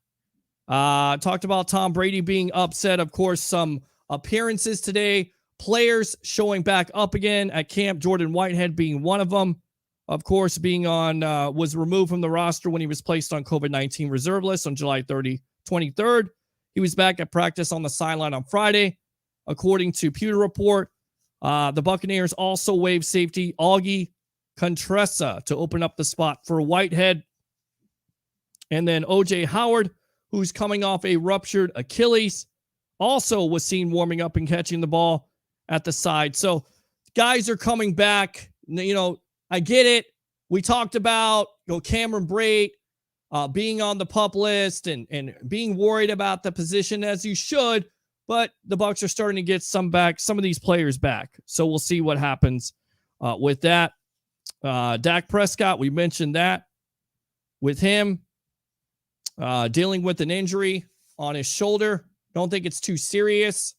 Talked about Tom Brady being upset. Of course, some appearances today. Players showing back up again at camp. Jordan Whitehead being one of them. Of course, was removed from the roster when he was placed on COVID-19 reserve list on July 23rd. He was back at practice on the sideline on Friday. According to Pewter Report, the Buccaneers also waived safety Augie Contressa to open up the spot for Whitehead. And then O.J. Howard, who's coming off a ruptured Achilles, also was seen warming up and catching the ball at the side. So guys are coming back. I get it. We talked about Cameron Brate being on the PUP list and being worried about the position, as you should, but the Bucs are starting to get some of these players back. So we'll see what happens with that. Dak Prescott, we mentioned that with him dealing with an injury on his shoulder. Don't think it's too serious.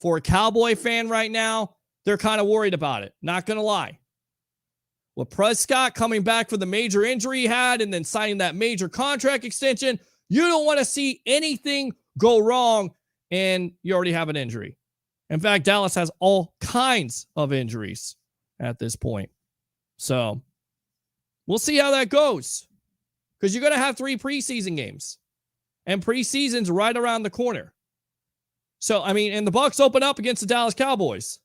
For a Cowboy fan right now, they're kind of worried about it. Not going to lie. With Prescott coming back for the major injury he had and then signing that major contract extension, you don't want to see anything go wrong, and you already have an injury. In fact, Dallas has all kinds of injuries at this point. So we'll see how that goes, because you're going to have 3 preseason games, and preseason's right around the corner. So, and the Bucs open up against the Dallas Cowboys.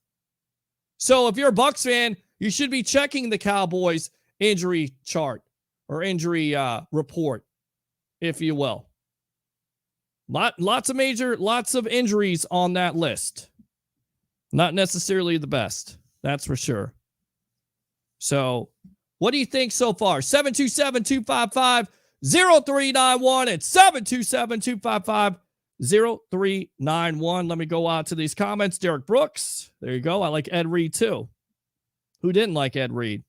So if you're a Bucs fan, you should be checking the Cowboys injury chart or injury report, if you will. Lots of injuries on that list. Not necessarily the best, that's for sure. So, what do you think so far? 727-255-0391 and 727-255-0391. Let me go out to these comments. Derek Brooks. There you go. I like Ed Reed too. Who didn't like Ed Reed?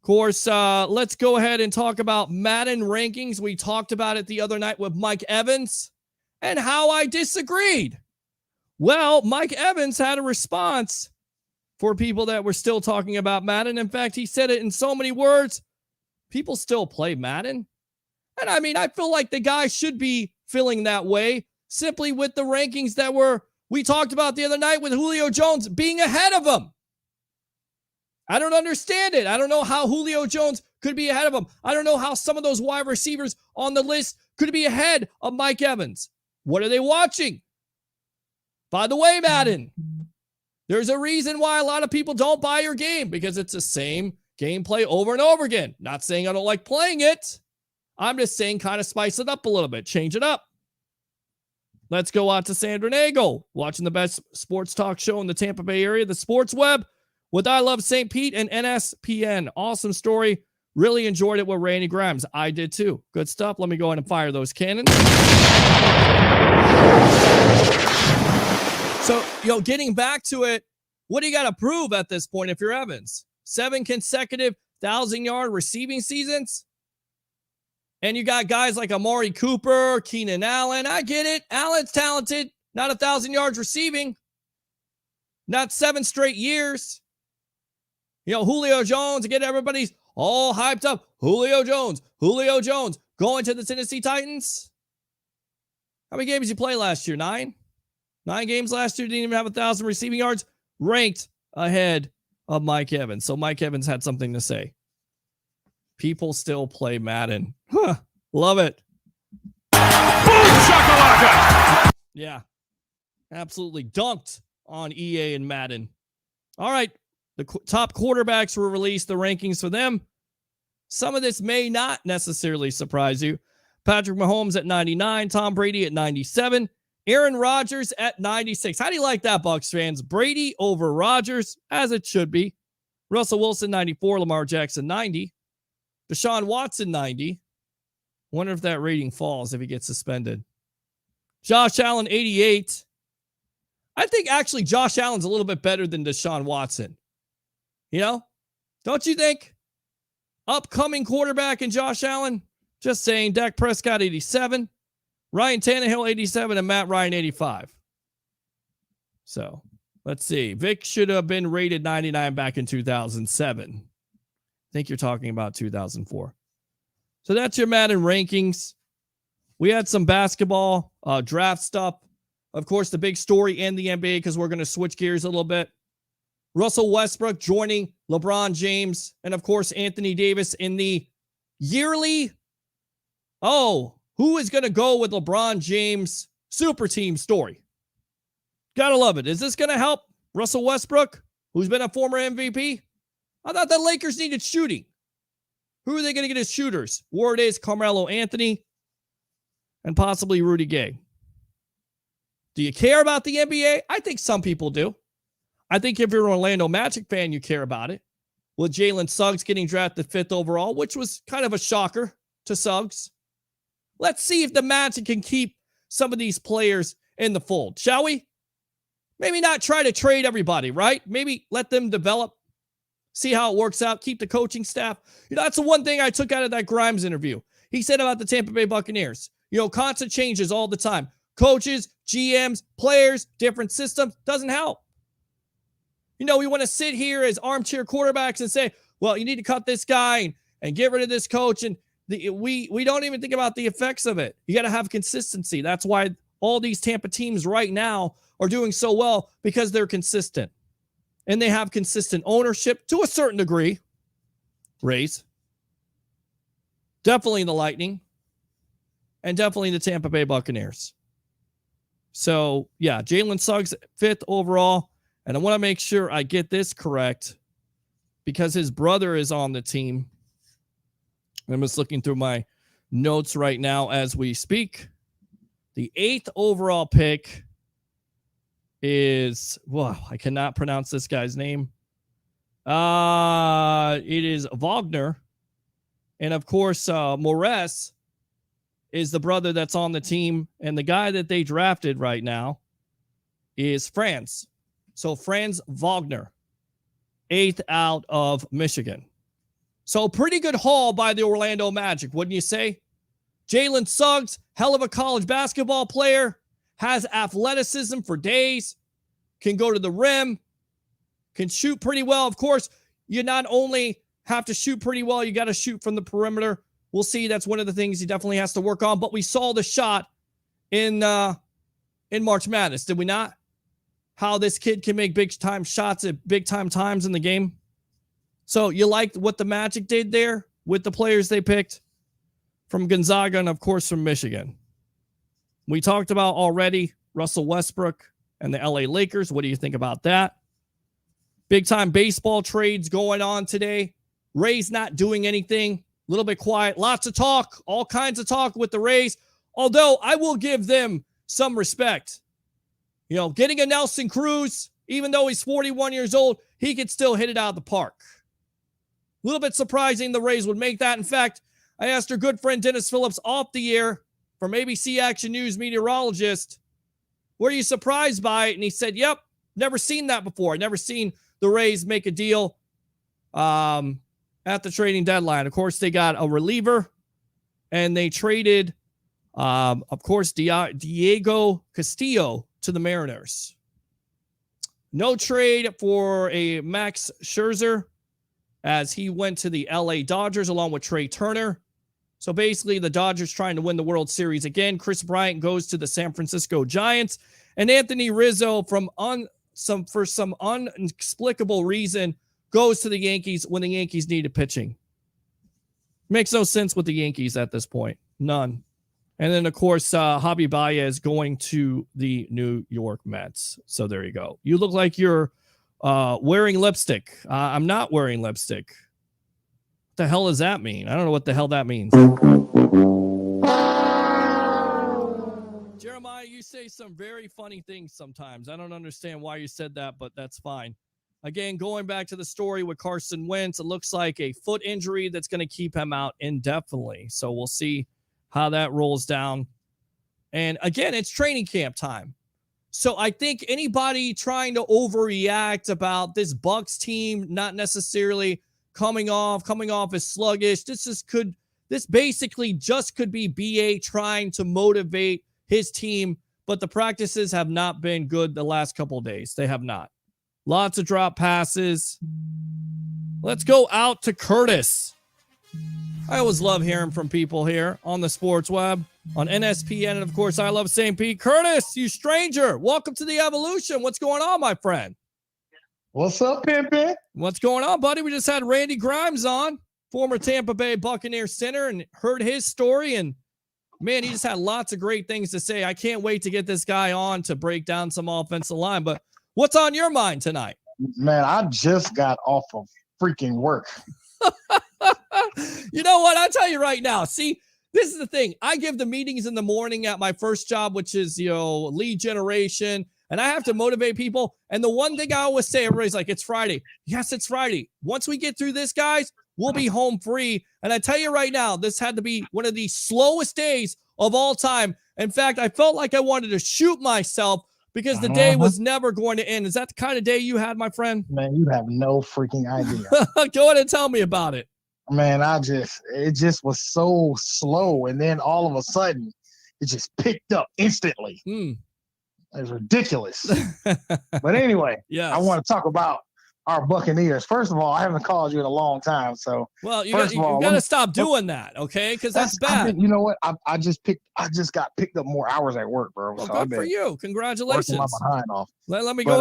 Of course, let's go ahead and talk about Madden rankings. We talked about it the other night with Mike Evans and how I disagreed. Well, Mike Evans had a response for people that were still talking about Madden. In fact, he said it in so many words. People still play Madden. And I mean, I feel like the guy should be feeling that way simply with the rankings that we talked about the other night with Julio Jones being ahead of him. I don't understand it. I don't know how Julio Jones could be ahead of him. I don't know how some of those wide receivers on the list could be ahead of Mike Evans. What are they watching? By the way, Madden, there's a reason why a lot of people don't buy your game, because it's the same gameplay over and over again. Not saying I don't like playing it. I'm just saying kind of spice it up a little bit. Change it up. Let's go out to Sandra Nagel, watching the best sports talk show in the Tampa Bay area, the Sports Web, with I Love St. Pete and NSPN. Awesome story. Really enjoyed it with Randy Grimes. I did too. Good stuff. Let me go ahead and fire those cannons. So, getting back to it, what do you got to prove at this point if you're Evans? 7 consecutive 1,000-yard receiving seasons? And you got guys like Amari Cooper, Keenan Allen. I get it. Allen's talented. Not 1,000 yards receiving. Not 7 straight years. Julio Jones, again, everybody's all hyped up. Julio Jones going to the Tennessee Titans. How many games did you play last year? 9? 9 games last year. Didn't even have 1,000 receiving yards. Ranked ahead of Mike Evans. So Mike Evans had something to say. People still play Madden. Love it. Boom shakalaka. Yeah. Absolutely dunked on EA and Madden. All right. The top quarterbacks were released, the rankings for them. Some of this may not necessarily surprise you. Patrick Mahomes at 99, Tom Brady at 97, Aaron Rodgers at 96. How do you like that, Bucs fans? Brady over Rodgers, as it should be. Russell Wilson, 94, Lamar Jackson, 90. Deshaun Watson, 90. Wonder if that rating falls if he gets suspended. Josh Allen, 88. I think actually Josh Allen's a little bit better than Deshaun Watson. Don't you think? Upcoming quarterback in Josh Allen. Just saying. Dak Prescott, 87. Ryan Tannehill, 87. And Matt Ryan, 85. So, let's see. Vic should have been rated 99 back in 2007. I think you're talking about 2004. So, that's your Madden rankings. We had some basketball draft stuff. Of course, the big story in the NBA, because we're going to switch gears a little bit. Russell Westbrook joining LeBron James and, of course, Anthony Davis in the yearly, who is going to go with LeBron James super team story? Gotta love it. Is this going to help Russell Westbrook, who's been a former MVP? I thought the Lakers needed shooting. Who are they going to get as shooters? Word is Carmelo Anthony and possibly Rudy Gay. Do you care about the NBA? I think some people do. I think if you're an Orlando Magic fan, you care about it. With Jalen Suggs getting drafted 5th overall, which was kind of a shocker to Suggs. Let's see if the Magic can keep some of these players in the fold, shall we? Maybe not try to trade everybody, right? Maybe let them develop, see how it works out, keep the coaching staff. That's the one thing I took out of that Grimes interview. He said about the Tampa Bay Buccaneers, constant changes all the time. Coaches, GMs, players, different systems, doesn't help. We want to sit here as armchair quarterbacks and say, well, you need to cut this guy and get rid of this coach. And we don't even think about the effects of it. You got to have consistency. That's why all these Tampa teams right now are doing so well, because they're consistent. And they have consistent ownership to a certain degree. Rays. Definitely the Lightning. And definitely the Tampa Bay Buccaneers. So, yeah, Jalen Suggs, 5th overall. And I want to make sure I get this correct because his brother is on the team. I'm just looking through my notes right now as we speak. The 8th overall pick is, I cannot pronounce this guy's name. It is Wagner. And of course, Mores is the brother that's on the team. And the guy that they drafted right now is Franz. So Franz Wagner, 8th out of Michigan. So pretty good haul by the Orlando Magic, wouldn't you say? Jalen Suggs, hell of a college basketball player, has athleticism for days, can go to the rim, can shoot pretty well. Of course, you not only have to shoot pretty well, you got to shoot from the perimeter. We'll see. That's one of the things he definitely has to work on. But we saw the shot in March Madness, did we not? How this kid can make big-time shots at big-time times in the game. So you liked what the Magic did there with the players they picked from Gonzaga and, of course, from Michigan. We talked about already Russell Westbrook and the LA Lakers. What do you think about that? Big-time baseball trades going on today. Rays not doing anything. A little bit quiet. Lots of talk. All kinds of talk with the Rays. Although I will give them some respect. You know, getting a Nelson Cruz, even though he's 41 years old, he could still hit it out of the park. A little bit surprising the Rays would make that. In fact, I asked our good friend Dennis Phillips off the air from ABC Action News meteorologist, were you surprised by it? And he said, yep, never seen that before. Never seen the Rays make a deal at the trading deadline. Of course, they got a reliever, and they traded, of course, Diego Castillo to the Mariners. No trade for a Max Scherzer as he went to the LA Dodgers along with Trey Turner. So basically the Dodgers trying to win the World Series again. Chris Bryant goes to the San Francisco Giants, and Anthony Rizzo for some inexplicable reason goes to the Yankees when the Yankees needed pitching. Makes no sense with the Yankees at this point. None. And then, of course, Javi Baez going to the New York Mets. So there you go. You look like you're wearing lipstick. I'm not wearing lipstick. What the hell does that mean? I don't know what the hell that means. Jeremiah, you say some very funny things sometimes. I don't understand why you said that, but that's fine. Again, going back to the story with Carson Wentz, it looks like a foot injury that's going to keep him out indefinitely. So we'll see how that rolls down. And again, it's training camp time. So I think anybody trying to overreact about this Bucs team not necessarily coming off as sluggish, this basically just could be BA trying to motivate his team, but the practices have not been good the last couple of days. They have not. Lots of drop passes. Let's go out to Curtis. I always love hearing from people here on the sports web, on NSPN, and of course, I love St. Pete. Curtis, you stranger, welcome to the Evolution. What's going on, my friend? What's up, Pimpin? What's going on, buddy? We just had Randy Grimes on, former Tampa Bay Buccaneers center, and heard his story, and man, he just had lots of great things to say. I can't wait to get this guy on to break down some offensive line, but what's on your mind tonight? Man, I just got off of freaking work. You know what? I'll tell you right now. See, this is the thing. I give the meetings in the morning at my first job, which is, lead generation, and I have to motivate people. And the one thing I always say, everybody's like, it's Friday. Yes, it's Friday. Once we get through this, guys, we'll be home free. And I tell you right now, this had to be one of the slowest days of all time. In fact, I felt like I wanted to shoot myself because the day was never going to end. Is that the kind of day you had, my friend? Man, you have no freaking idea. Go ahead and tell me about it. Man, it just was so slow. And then all of a sudden, it just picked up instantly. It was ridiculous. But anyway, yes. I want to talk about our Buccaneers. First of all, I haven't called you in a long time. So, well, you got to stop doing that, okay? Because that's bad. You know what? I just got picked up more hours at work, bro. Well, so good for you. Congratulations. My behind off. Let me go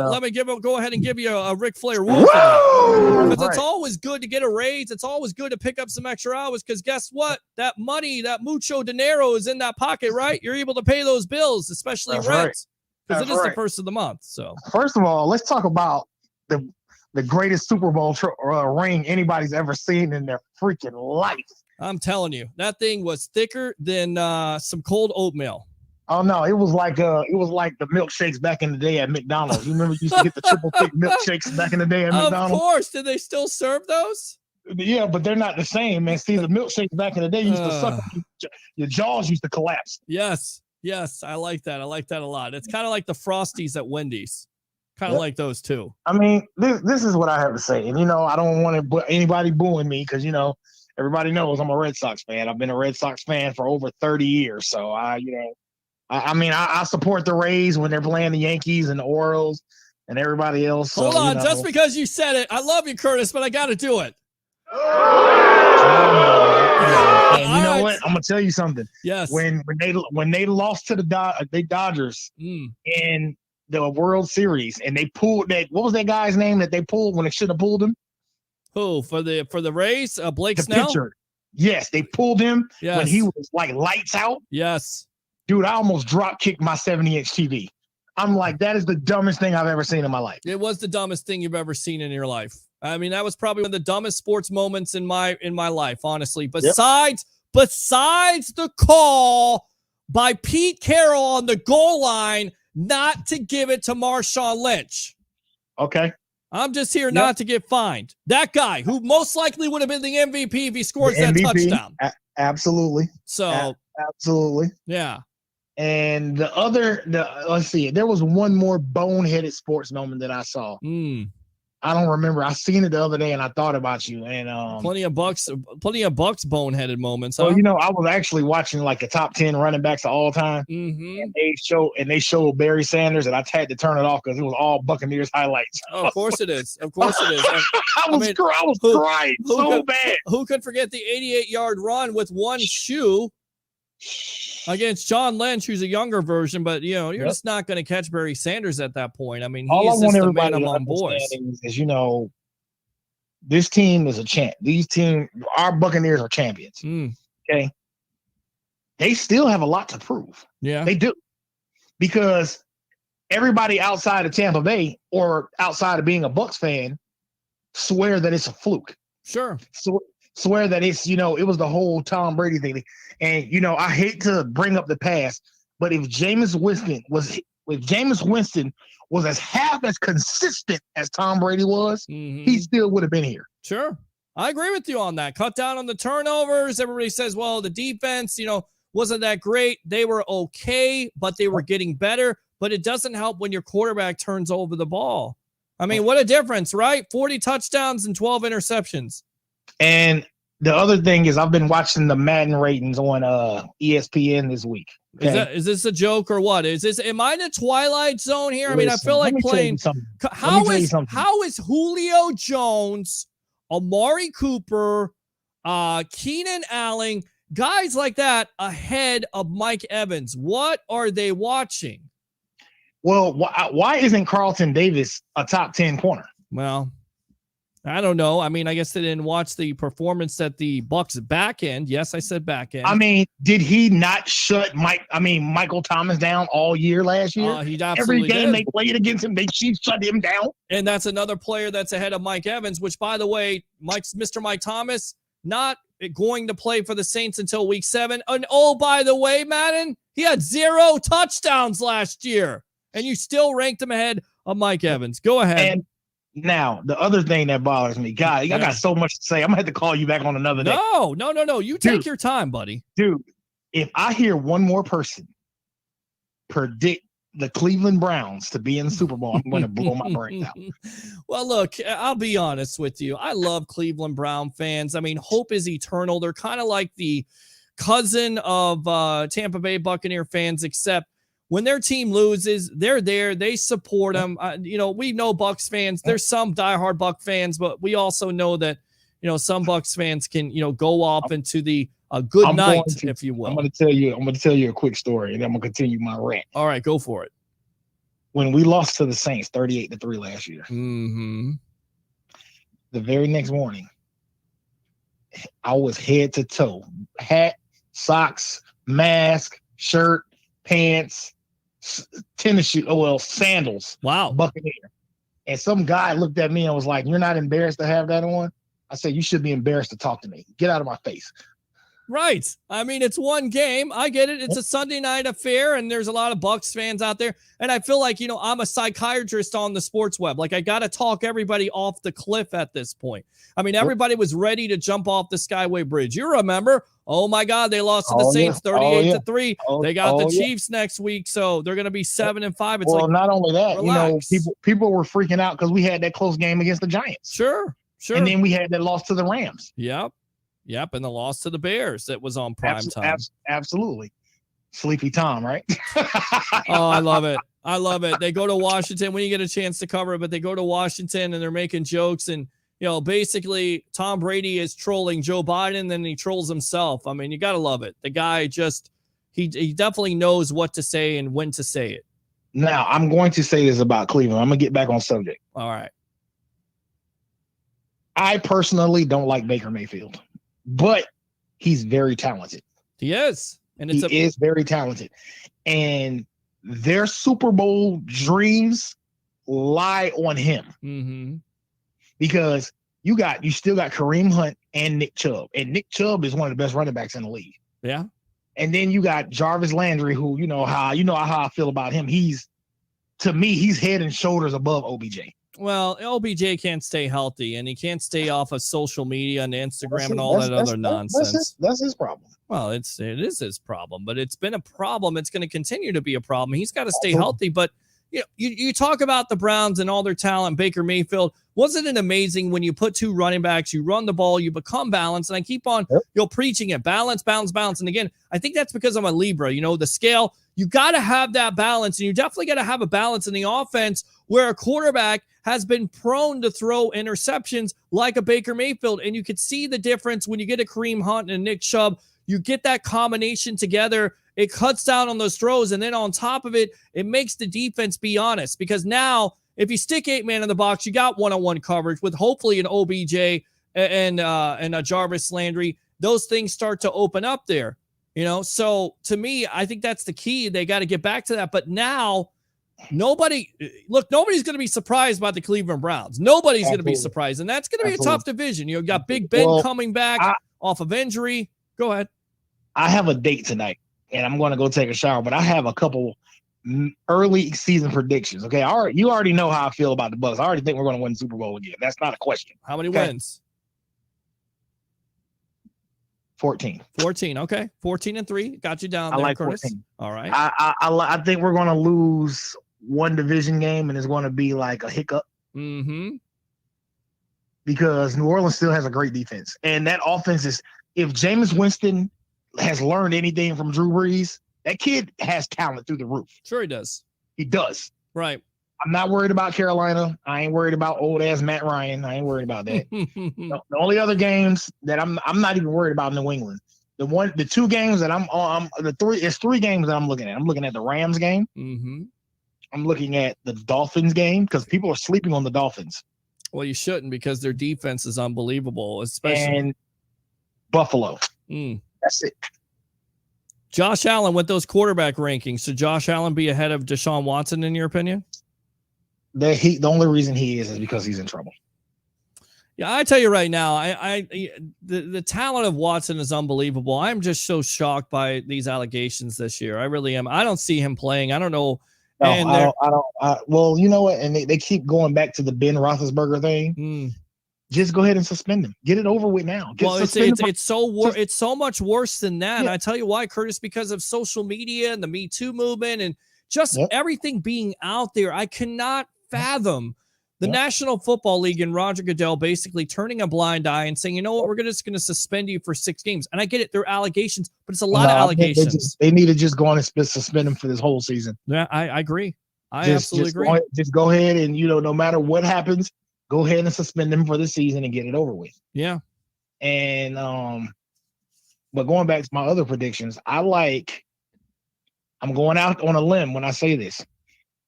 ahead and give you a Ric Flair woo for that. Because it's always good to get a raise. It's always good to pick up some extra hours because guess what? That money, that mucho dinero is in that pocket, right? You're able to pay those bills, especially That's rent. Right. because it is the right. first of the month. So First of all, let's talk about the greatest Super Bowl ring anybody's ever seen in their freaking life. I'm telling you, that thing was thicker than some cold oatmeal. Oh no, it was like the milkshakes back in the day at McDonald's. You remember you used to get the triple thick milkshakes back in the day at McDonald's? Of course. Did they still serve those? Yeah, but they're not the same, man. See, the milkshakes back in the day used to suck. Your jaws used to collapse. Yes. I like that. I like that a lot. It's kind of like the Frosties at Wendy's. Kind of like those too. I mean, this is what I have to say, and I don't want anybody booing me because everybody knows I'm a Red Sox fan. I've been a Red Sox fan for over 30 years, so I support the Rays when they're playing the Yankees and the Orioles and everybody else. Hold on, just because you said it, I love you, Curtis, but I got to do it. And you know what? I'm gonna tell you something. Yes. When they lost to the Dodgers in the World Series, and they pulled that. What was that guy's name that they pulled when they should have pulled him? Who for the Rays? Blake The Snell. pitcher. Yes, they pulled him Yes. when he was like lights out. Yes. Dude, I almost drop kicked my 70-inch TV. I'm like, that is the dumbest thing I've ever seen in my life. It was the dumbest thing you've ever seen in your life. I mean, that was probably one of the dumbest sports moments in my life, honestly. Besides the call by Pete Carroll on the goal line not to give it to Marshawn Lynch. Okay. I'm just here not to get fined. That guy who most likely would have been the MVP if he scores that touchdown. Absolutely. So absolutely. Yeah. And let's see, there was one more boneheaded sports moment that I saw. I don't remember. I seen it the other day and I thought about you. And plenty of Bucs boneheaded moments. Huh? Well, I was actually watching like the top 10 running backs of all time. And they showed Barry Sanders, and I had to turn it off because it was all Buccaneers highlights. Oh, of course it is. Of course it is. I was crying so bad. Who could forget the 88-yard run with one shoe against John Lynch, who's a younger version, but you're just not going to catch Barry Sanders at that point. I mean, he's just a man among boys. Is this team is a champ. Our Buccaneers are champions. Okay, they still have a lot to prove. Yeah, they do, because everybody outside of Tampa Bay or outside of being a Bucs fan swear that it's a fluke. Sure. Swear that it's, it was the whole Tom Brady thing. And, I hate to bring up the past, but if Jameis Winston was as half as consistent as Tom Brady was, he still would have been here. Sure. I agree with you on that. Cut down on the turnovers. Everybody says, well, the defense, wasn't that great. They were okay, but they were getting better. But it doesn't help when your quarterback turns over the ball. I mean, what a difference, right? 40 touchdowns and 12 interceptions. And the other thing is, I've been watching the Madden ratings on ESPN this week. Okay? Is this a joke or what? Am I in the Twilight Zone here? I mean, I feel like playing. How is Julio Jones, Amari Cooper, Keenan Allen, guys like that ahead of Mike Evans? What are they watching? Well, why isn't Carlton Davis a top 10 corner? Well, I don't know. I mean, I guess they didn't watch the performance at the Bucs back end. Yes, I said back end. I mean, did he not shut Michael Thomas down all year last year? He absolutely Every game did. they played against him, she shut him down. And that's another player that's ahead of Mike Evans, which, by the way, Mr. Mike Thomas not going to play for the Saints until week 7. And by the way, Madden, he had 0 touchdowns last year, and you still ranked him ahead of Mike Evans. Go ahead. And now, the other thing that bothers me, God, I got so much to say. I'm going to have to call you back on another day. No. You take your time, buddy. Dude, if I hear one more person predict the Cleveland Browns to be in the Super Bowl, I'm going to blow my brains out. Well, look, I'll be honest with you. I love Cleveland Brown fans. I mean, hope is eternal. They're kind of like the cousin of Tampa Bay Buccaneer fans, except when their team loses, they're there. They support them. We know Bucs fans. There's some diehard Buc fans, but we also know that, some Bucs fans can, go off into the good night, if you will. I'm going to tell you a quick story, and then I'm going to continue my rant. All right, go for it. When we lost to the Saints 38-3 last year, the very next morning, I was head to toe, hat, socks, mask, shirt, pants, tennis shoe, sandals. Wow. Buccaneer. And some guy looked at me and was like, "You're not embarrassed to have that on?" I said, "You should be embarrassed to talk to me. Get out of my face." Right. I mean, it's one game. I get it. It's a Sunday night affair, and there's a lot of Bucs fans out there. And I feel like, I'm a psychiatrist on the sports web. Like, I got to talk everybody off the cliff at this point. I mean, everybody was ready to jump off the Skyway Bridge. You remember? Oh, my God. They lost to the Saints 38-3. They got the Chiefs next week, so they're going to be 7-5. It's not only that, relax. people were freaking out because we had that close game against the Giants. Sure. And then we had that loss to the Rams. Yep, and the loss to the Bears that was on prime time. Absolutely. Sleepy Tom, right? Oh, I love it. I love it. They go to Washington when you get a chance to cover it, but they go to Washington and they're making jokes. And, basically Tom Brady is trolling Joe Biden and then he trolls himself. I mean, you got to love it. The guy he definitely knows what to say and when to say it. Now, I'm going to say this about Cleveland. I'm going to get back on subject. All right. I personally don't like Baker Mayfield. But he's very talented. He is. And he is very talented. And their Super Bowl dreams lie on him. Mm-hmm. Because you still got Kareem Hunt and Nick Chubb. And Nick Chubb is one of the best running backs in the league. Yeah. And then you got Jarvis Landry, who how I feel about him. To me, he's head and shoulders above OBJ. Well, OBJ can't stay healthy, and he can't stay off of social media and Instagram and all that other nonsense. That's his problem. Well, it is his problem, but it's been a problem. It's going to continue to be a problem. He's got to stay healthy. But you talk about the Browns and all their talent. Baker Mayfield, wasn't it amazing when you put two running backs, you run the ball, you become balanced? And I keep on preaching it, balance. And again, I think that's because I'm a Libra. The scale. You got to have that balance, and you definitely got to have a balance in the offense where a quarterback has been prone to throw interceptions like a Baker Mayfield. And you could see the difference when you get a Kareem Hunt and Nick Chubb. You get that combination together. It cuts down on those throws. And then on top of it, it makes the defense be honest. Because now, if you stick 8-man in the box, you got one-on-one coverage with hopefully an OBJ and a Jarvis Landry. Those things start to open up there. So to me, I think that's the key. They got to get back to that. But now, nobody's going to be surprised by the Cleveland Browns. Nobody's going to be surprised. And that's going to be a tough division. You got Big Ben coming back off of injury. Go ahead. I have a date tonight, and I'm going to go take a shower, but I have a couple early season predictions. Okay. All right. You already know how I feel about the Bucs. I already think we're going to win the Super Bowl again. That's not a question. How many wins? 14. Okay. 14-3. Got you down there, like Curtis. 14. All right. I think we're going to lose one division game, and it's going to be like a hiccup. Mm-hmm. Because New Orleans still has a great defense. And that offense is, if Jameis Winston has learned anything from Drew Brees, that kid has talent through the roof. Sure he does. He does. Right. I'm not worried about Carolina. I ain't worried about old ass Matt Ryan. I ain't worried about that. The only other games that I'm not even worried about New England. The two games that I'm on, it's three games that I'm looking at. I'm looking at the Rams game. Mm-hmm. I'm looking at the Dolphins game because people are sleeping on the Dolphins. Well, you shouldn't, because their defense is unbelievable, especially and Buffalo. That's it. Josh Allen with those quarterback rankings. Should Josh Allen be ahead of Deshaun Watson in your opinion? The only reason he is because he's in trouble. Yeah, I tell you right now, the talent of Watson is unbelievable. I'm just so shocked by these allegations this year. I really am. I don't see him playing. I don't know. No, I don't. Well, you know what? And they keep going back to the Ben Roethlisberger thing. Just go ahead and suspend him. Get it over with now. It's so much worse than that. Yeah. I tell you why, Curtis, because of social media and the Me Too movement and just everything being out there. I cannot fathom the National Football League and Roger Goodell basically turning a blind eye and saying, you know what, we're just going to suspend you for 6 games. And I get it, they're allegations, but it's a lot of allegations. They need to just go on and suspend him for this whole season. Yeah, I agree. I absolutely agree. Just go ahead and, no matter what happens, go ahead and suspend him for the season and get it over with. Yeah. And but going back to my other predictions, I'm going out on a limb when I say this.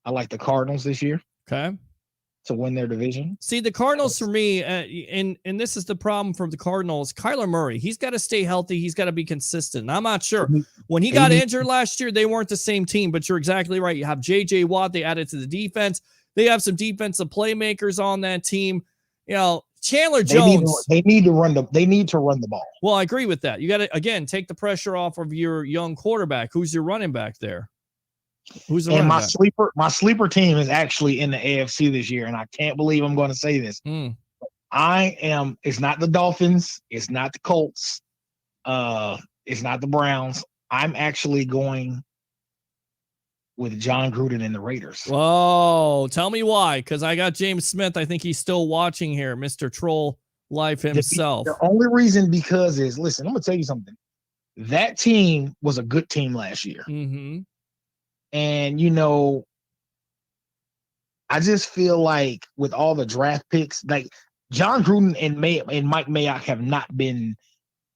I like the Cardinals this year. Okay. to win their division. See, the Cardinals for me, and this is the problem for the Cardinals, Kyler Murray, he's got to stay healthy. He's got to be consistent. I'm not sure. When he got injured last year, they weren't the same team, but you're exactly right. You have J.J. Watt. They added to the defense. They have some defensive playmakers on that team. You know, Chandler Jones. They need to run the ball. Well, I agree with that. You got to, again, take the pressure off of your young quarterback. Who's your running back there? Who's the my sleeper team is actually in the AFC this year, and I can't believe I'm going to say this. It's not the Dolphins, it's not the Colts, it's not the Browns. I'm actually going with John Gruden and the Raiders. Oh, tell me why, because I got James Smith. I think he's still watching here, Mr. Troll Life himself. The only reason because is, listen, I'm going to tell you something. That team was a good team last year. Mm-hmm. And, you know, I just feel like with all the draft picks, like John Gruden and Mike Mayock have not been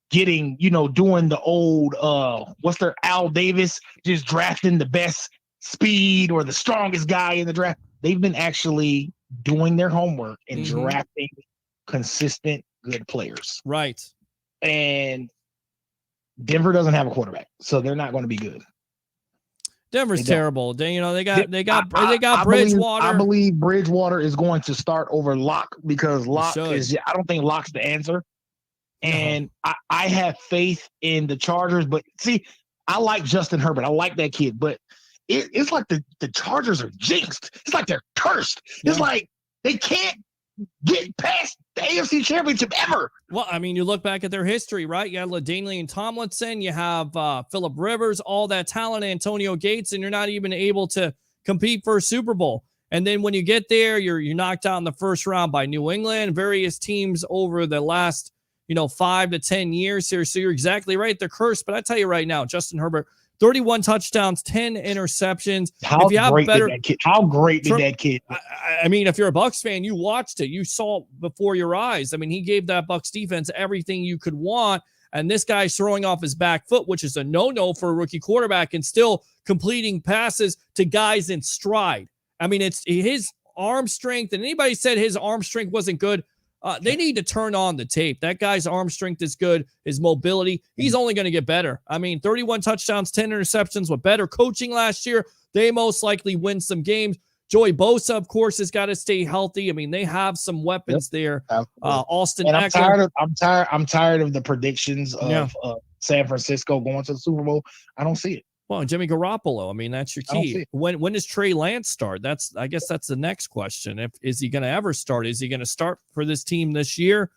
getting, you know, doing the old, Al Davis, just drafting the best speed or the strongest guy in the draft. They've been actually doing their homework and drafting consistent, good players. Right. And Denver doesn't have a quarterback, so they're not going to be good. Denver's terrible. They got Bridgewater. I believe Bridgewater is going to start over Locke because Locke is. I don't think Locke's the answer. And I have faith in the Chargers, but see, I like Justin Herbert. I like that kid, but it's like the Chargers are jinxed. It's like they're cursed. It's like they can't get past the AFC Championship ever. Well, I mean, you look back at their history, right? You have LaDainian Tomlinson, you have Phillip Rivers, all that talent, Antonio Gates, and you're not even able to compete for a Super Bowl. And then when you get there, you're knocked out in the first round by New England, various teams over the last 5 to 10 years here. So you're exactly right. They're cursed. But I tell you right now, Justin Herbert, 31 touchdowns, 10 interceptions. How great did that kid? I mean, if you're a Bucs fan, you watched it. You saw it before your eyes. I mean, he gave that Bucs defense everything you could want. And this guy's throwing off his back foot, which is a no-no for a rookie quarterback, and still completing passes to guys in stride. I mean, it's his arm strength. And anybody said his arm strength wasn't good, they need to turn on the tape. That guy's arm strength is good. His mobility, he's only going to get better. I mean, 31 touchdowns, 10 interceptions with better coaching last year. They most likely win some games. Joey Bosa, of course, has got to stay healthy. I mean, they have some weapons there. Austin Eckler. I'm tired of the predictions of San Francisco going to the Super Bowl. I don't see it. Well, Jimmy Garoppolo, I mean, that's your key. When does Trey Lance start? I guess that's the next question. Is he going to ever start? Is he going to start for this team this year?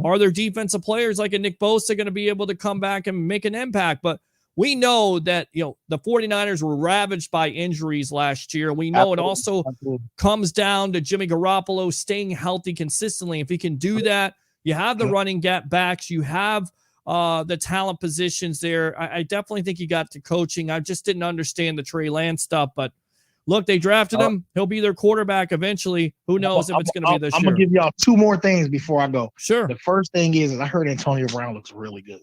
Are there defensive players like a Nick Bosa going to be able to come back and make an impact? But we know that, the 49ers were ravaged by injuries last year. We know it also comes down to Jimmy Garoppolo staying healthy consistently. If he can do that, you have the running backs, you have the talent positions there. I definitely think he got to coaching. I just didn't understand the Trey Lance stuff, but look, they drafted him. He'll be their quarterback eventually. Who knows if it's going to be this year. I'm going to give y'all two more things before I go. Sure. The first thing is I heard Antonio Brown looks really good.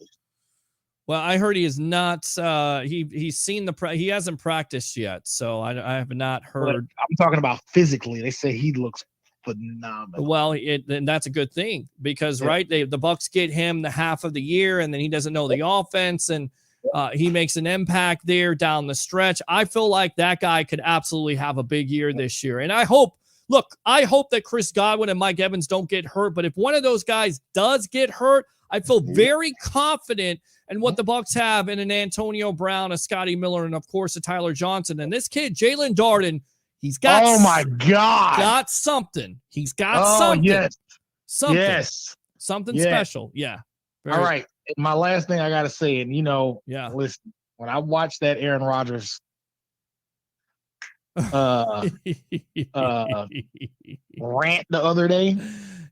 Well, I heard he is not. He's seen he hasn't practiced yet, so I have not heard. But I'm talking about physically. They say he looks phenomenal. Well, and that's a good thing because right, the Bucs get him the half of the year, and then he doesn't know the offense, and he makes an impact there down the stretch. I feel like that guy could absolutely have a big year this year, and I hope that Chris Godwin and Mike Evans don't get hurt. But if one of those guys does get hurt, I feel very confident in what the Bucs have in an Antonio Brown, a Scotty Miller, and of course a Tyler Johnson. And this kid, Jalen Darden, he's got. Oh my God! Got something. He's got something. Yes. Something. Yes. Something special. Yeah. All right. My last thing I gotta say, and listen, when I watched that Aaron Rodgers rant the other day.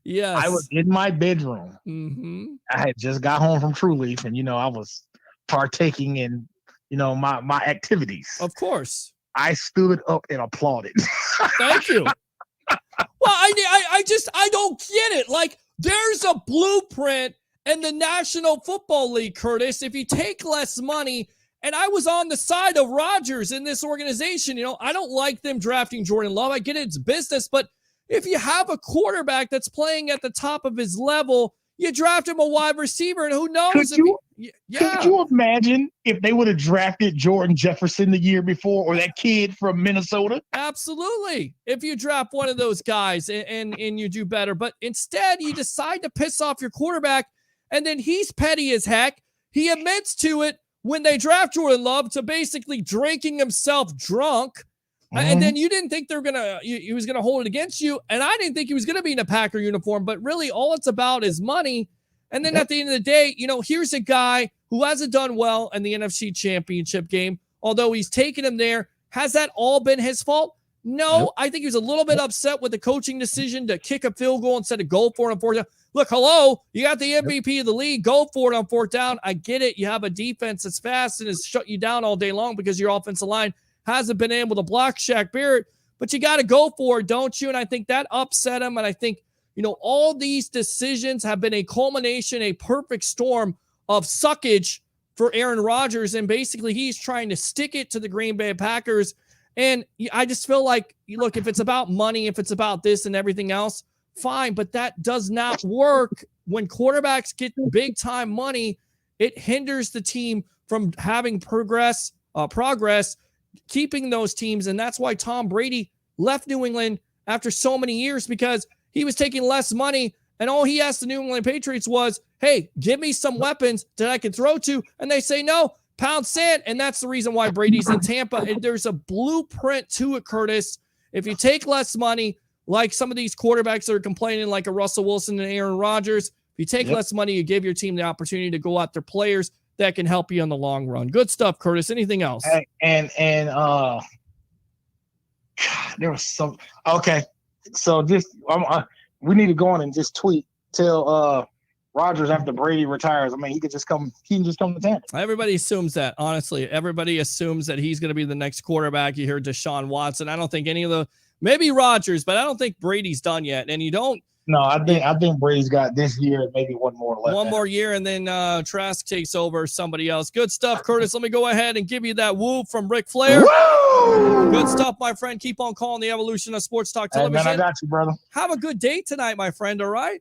Yes. I was in my bedroom. Mm-hmm. I had just got home from True Leaf, and I was partaking in my activities. Of course. I stood up and applauded. Thank you. Well, I don't get it. Like, there's a blueprint in the National Football League, Curtis. If you take less money, and I was on the side of Rodgers in this organization, I don't like them drafting Jordan Love. I get it, it's business, but if you have a quarterback that's playing at the top of his level, you draft him a wide receiver, and who knows? Could you imagine if they would have drafted Jordan Jefferson the year before, or that kid from Minnesota? Absolutely. If you draft one of those guys and you do better, but instead you decide to piss off your quarterback, and then he's petty as heck. He admits to it when they draft Jordan Love to basically drinking himself drunk. And then you didn't think he was gonna hold it against you, and I didn't think he was gonna be in a Packer uniform. But really, all it's about is money. And then at the end of the day, here's a guy who hasn't done well in the NFC Championship game, although he's taken him there. Has that all been his fault? No, I think he was a little bit upset with the coaching decision to kick a field goal instead of go for it on fourth down. Look, hello, you got the MVP of the league. Go for it on fourth down. I get it. You have a defense that's fast and has shut you down all day long because your offensive line hasn't been able to block Shaq Barrett, but you got to go for it, don't you? And I think that upset him. And I think, all these decisions have been a culmination, a perfect storm of suckage for Aaron Rodgers. And basically he's trying to stick it to the Green Bay Packers. And I just feel like, look, if it's about money, if it's about this and everything else, fine. But that does not work. When quarterbacks get big time money, it hinders the team from having progress, keeping those teams. And that's why Tom Brady left New England after so many years, because he was taking less money. And all he asked the New England Patriots was, hey, give me some weapons that I can throw to. And they say, no, pound sand. And that's the reason why Brady's in Tampa. And there's a blueprint to it, Curtis. If you take less money, like some of these quarterbacks that are complaining, like a Russell Wilson and Aaron Rodgers, if you take less money, you give your team the opportunity to go after players that can help you in the long run. Good stuff, Curtis. Anything else? And there was some. Okay, so just we need to go on and just tell Rodgers after Brady retires. I mean, he can just come to Tampa. Everybody assumes that. Honestly, everybody assumes that he's going to be the next quarterback. You hear Deshaun Watson. I don't think maybe Rodgers, but I don't think Brady's done yet. And you don't. No, I think Brady's got this year, maybe one more left. One more year, and then Trask takes over somebody else. Good stuff, Curtis. Let me go ahead and give you that whoop from Ric Flair. Woo! Good stuff, my friend. Keep on calling the evolution of sports talk television. Hey, man, I got you, brother. Have a good day tonight, my friend. All right?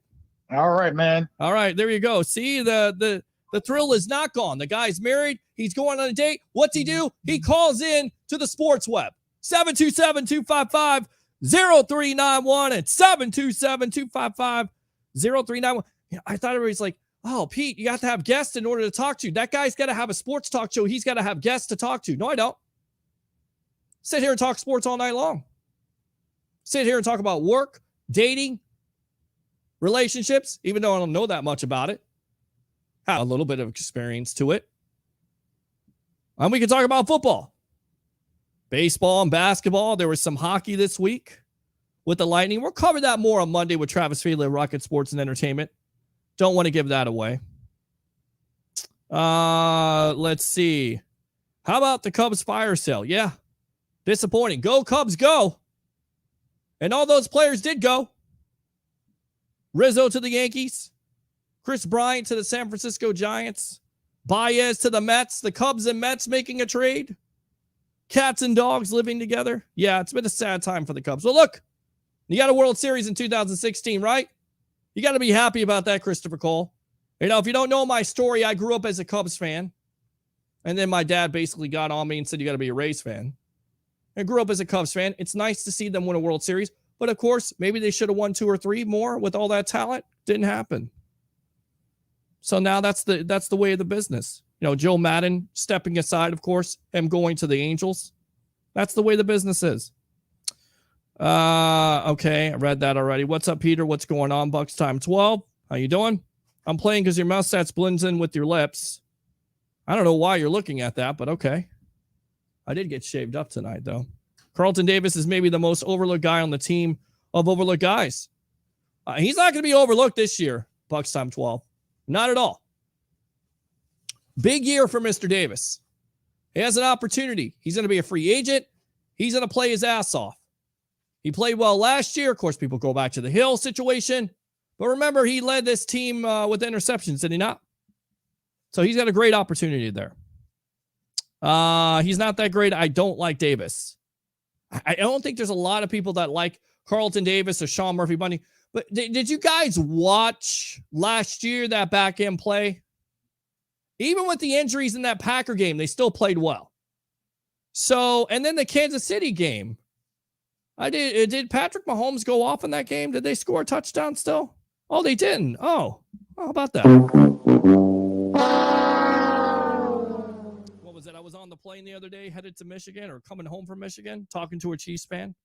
All right, man. All right, there you go. See, the thrill is not gone. The guy's married. He's going on a date. What's he do? He calls in to the sports web. 727-255 0391 and 727-255-0391. I thought everybody's like, oh, Pete, you got to have guests in order to talk to. That guy's got to have a sports talk show. He's got to have guests to talk to. No, I don't. Sit here and talk sports all night long. Sit here and talk about work, dating, relationships, even though I don't know that much about it. Have a little bit of experience to it. And we can talk about football. Baseball and basketball. There was some hockey this week with the Lightning. We'll cover that more on Monday with Travis Fiedler, Rocket Sports and Entertainment. Don't want to give that away. Let's see. How about the Cubs fire sale? Yeah. Disappointing. Go Cubs, go. And all those players did go. Rizzo to the Yankees. Chris Bryant to the San Francisco Giants. Baez to the Mets. The Cubs and Mets making a trade. Cats and dogs living together. Yeah, it's been a sad time for the Cubs. Well, look, you got a World Series in 2016, right? You got to be happy about that, Christopher Cole. If you don't know my story, I grew up as a Cubs fan. And then my dad basically got on me and said, you got to be a Rays fan. I grew up as a Cubs fan. It's nice to see them win a World Series. But, of course, maybe they should have won 2 or 3 more with all that talent. Didn't happen. So now that's the way of the business. Joe Madden stepping aside, of course, him going to the Angels. That's the way the business is. Okay, I read that already. What's up, Peter? What's going on? Bucs time 12. How you doing? I'm playing because your mustache blends in with your lips. I don't know why you're looking at that, but okay. I did get shaved up tonight, though. Carlton Davis is maybe the most overlooked guy on the team of overlooked guys. He's not going to be overlooked this year, Bucs time 12. Not at all. Big year for Mr. Davis. He has an opportunity. He's going to be a free agent. He's going to play his ass off. He played well last year. Of course, people go back to the Hill situation. But remember, he led this team with interceptions, did he not? So he's got a great opportunity there. He's not that great. I don't like Davis. I don't think there's a lot of people that like Carlton Davis or Sean Murphy Bundy. But did you guys watch last year that back end play? Even with the injuries in that Packer game, they still played well. So, and then the Kansas City game. Did Patrick Mahomes go off in that game? Did they score a touchdown still? Oh, they didn't. Oh, how about that? What was it? I was on the plane the other day, headed to Michigan or coming home from Michigan, talking to a Chiefs fan.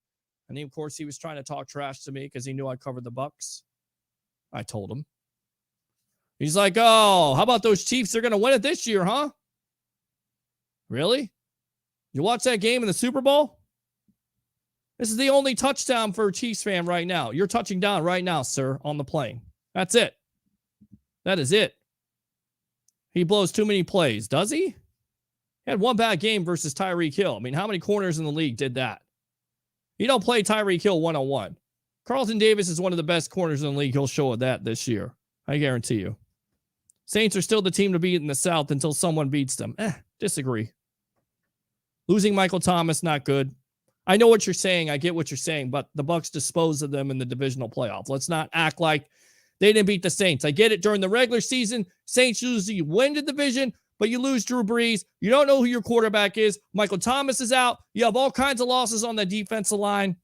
And of course, he was trying to talk trash to me because he knew I covered the Bucs. I told him. He's like, oh, how about those Chiefs? They're going to win it this year, huh? Really? You watch that game in the Super Bowl? This is the only touchdown for a Chiefs fan right now. You're touching down right now, sir, on the plane. That's it. That is it. He blows too many plays, does he? He had one bad game versus Tyreek Hill. I mean, how many corners in the league did that? You don't play Tyreek Hill one-on-one. Carlton Davis is one of the best corners in the league. He'll show that this year. I guarantee you. Saints are still the team to beat in the South until someone beats them. Disagree. Losing Michael Thomas, not good. I know what you're saying. I get what you're saying, but the Bucs disposed of them in the divisional playoff. Let's not act like they didn't beat the Saints. I get it. During the regular season, Saints usually win the division, but you lose Drew Brees. You don't know who your quarterback is. Michael Thomas is out. You have all kinds of losses on the defensive line.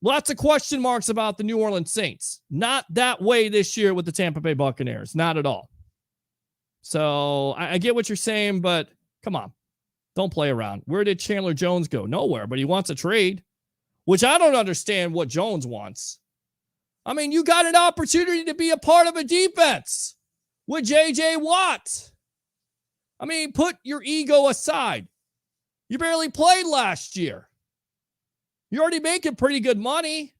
Lots of question marks about the New Orleans Saints. Not that way this year with the Tampa Bay Buccaneers. Not at all. So I get what you're saying, but come on. Don't play around. Where did Chandler Jones go? Nowhere, but he wants a trade, which I don't understand what Jones wants. I mean, you got an opportunity to be a part of a defense with J.J. Watt. I mean, put your ego aside. You barely played last year. You're already making pretty good money.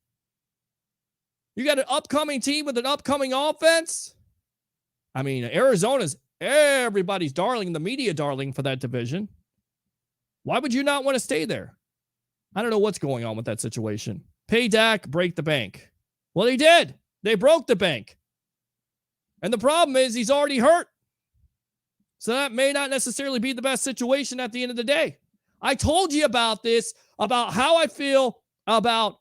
You got an upcoming team with an upcoming offense. I mean, Arizona's everybody's darling, the media darling for that division. Why would you not want to stay there? I don't know what's going on with that situation. Pay Dak, break the bank. Well, they did. They broke the bank. And the problem is he's already hurt. So that may not necessarily be the best situation at the end of the day. I told you about this, about how I feel about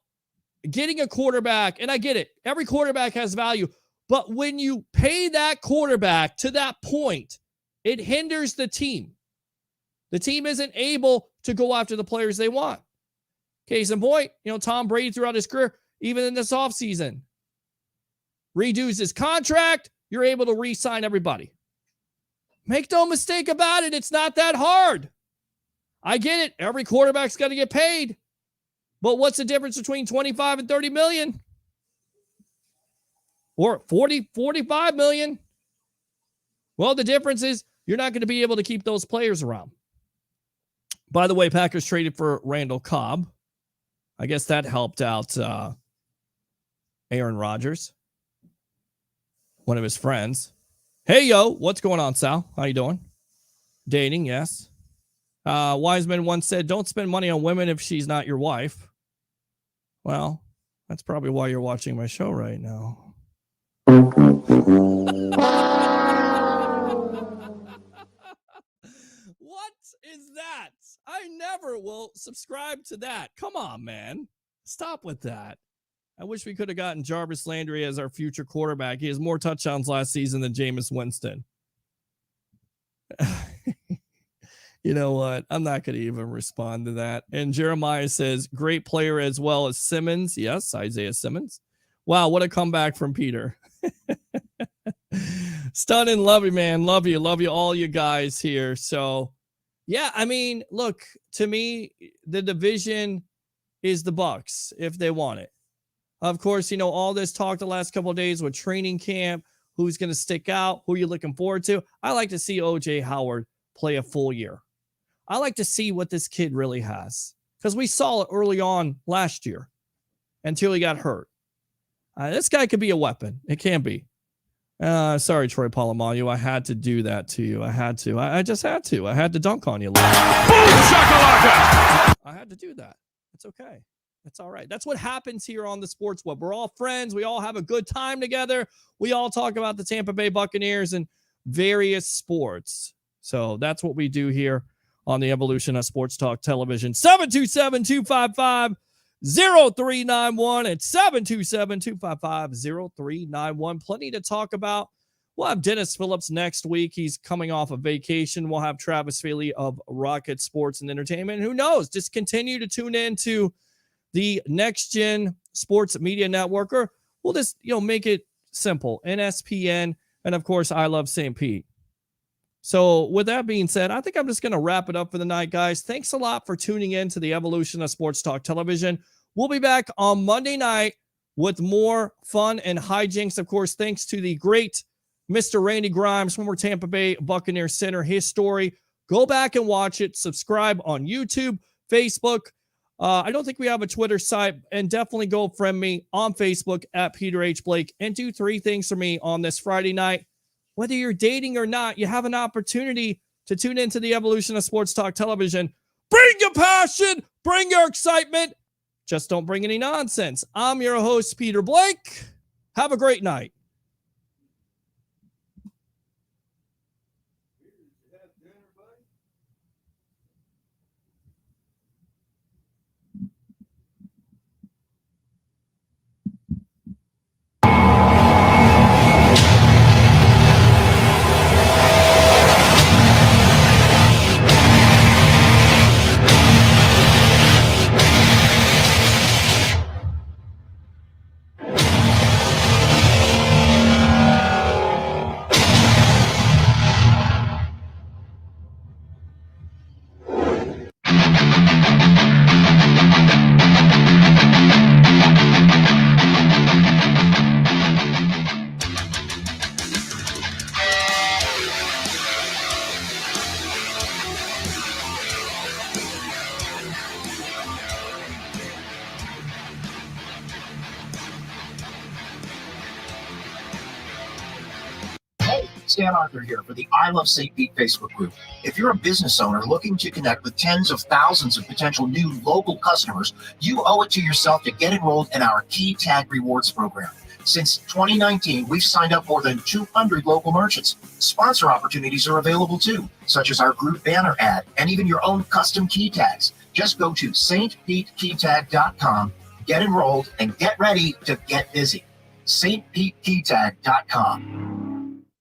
getting a quarterback. And I get it. Every quarterback has value. But when you pay that quarterback to that point, it hinders the team. The team isn't able to go after the players they want. Case in point, Tom Brady throughout his career, even in this offseason, redoes his contract, you're able to re-sign everybody. Make no mistake about it, it's not that hard. I get it. Every quarterback's got to get paid. But what's the difference between 25 and 30 million? Or 40, 45 million? Well, the difference is you're not going to be able to keep those players around. By the way, Packers traded for Randall Cobb. I guess that helped out Aaron Rodgers, one of his friends. Hey, yo, what's going on, Sal? How you doing? Dating, yes. Wiseman once said, don't spend money on women if she's not your wife. Well, that's probably why you're watching my show right now. What is that? I never will subscribe to that. Come on, man. Stop with that. I wish we could have gotten Jarvis Landry as our future quarterback. He has more touchdowns last season than Jameis Winston. You know what? I'm not going to even respond to that. And Jeremiah says, great player as well as Simmons. Yes, Isaiah Simmons. Wow, what a comeback from Peter. Stunning. Love you, man. Love you. Love you, all you guys here. So, yeah, I mean, look, to me, the division is the Bucs if they want it. Of course, all this talk the last couple of days with training camp, who's going to stick out, who you're looking forward to. I like to see O.J. Howard play a full year. I like to see what this kid really has because we saw it early on last year until he got hurt. This guy could be a weapon. It can be. Sorry, Troy Polamalu. I had to do that to you. I had to. I just had to. I had to dunk on you. Boom, shakalaka! I had to do that. It's okay. It's all right. That's what happens here on the Sports Web. We're all friends. We all have a good time together. We all talk about the Tampa Bay Buccaneers and various sports. So that's what we do here on the Evolution of Sports Talk Television. 727-255 0391 at 727-255-0391. Plenty to talk about. We'll have Dennis Phillips next week. He's coming off a vacation. We'll have Travis Feely of Rocket Sports and Entertainment. Who knows? Just continue to tune in to the NexGen Sports Media Network, or we'll just make it simple. NSPN, and of course, I Love St. Pete. So with that being said, I think I'm just going to wrap it up for the night, guys. Thanks a lot for tuning in to the evolution of Sports Talk Television. We'll be back on Monday night with more fun and hijinks. Of course, thanks to the great Mr. Randy Grimes, former Tampa Bay Buccaneers center, his story. Go back and watch it. Subscribe on YouTube, Facebook. I don't think we have a Twitter site, and definitely go friend me on Facebook at Peter H. Blake, and do 3 things for me on this Friday night. Whether you're dating or not, you have an opportunity to tune into the evolution of Sports Talk Television. Bring your passion, bring your excitement. Just don't bring any nonsense. I'm your host, Peter Blake. Have a great night. Stan Arthur here for the I Love St. Pete Facebook group. If you're a business owner looking to connect with tens of thousands of potential new local customers, you owe it to yourself to get enrolled in our Key Tag Rewards program. Since 2019, we've signed up more than 200 local merchants. Sponsor opportunities are available too, such as our group banner ad and even your own custom key tags. Just go to stpetekeytag.com, get enrolled, and get ready to get busy. stpetekeytag.com.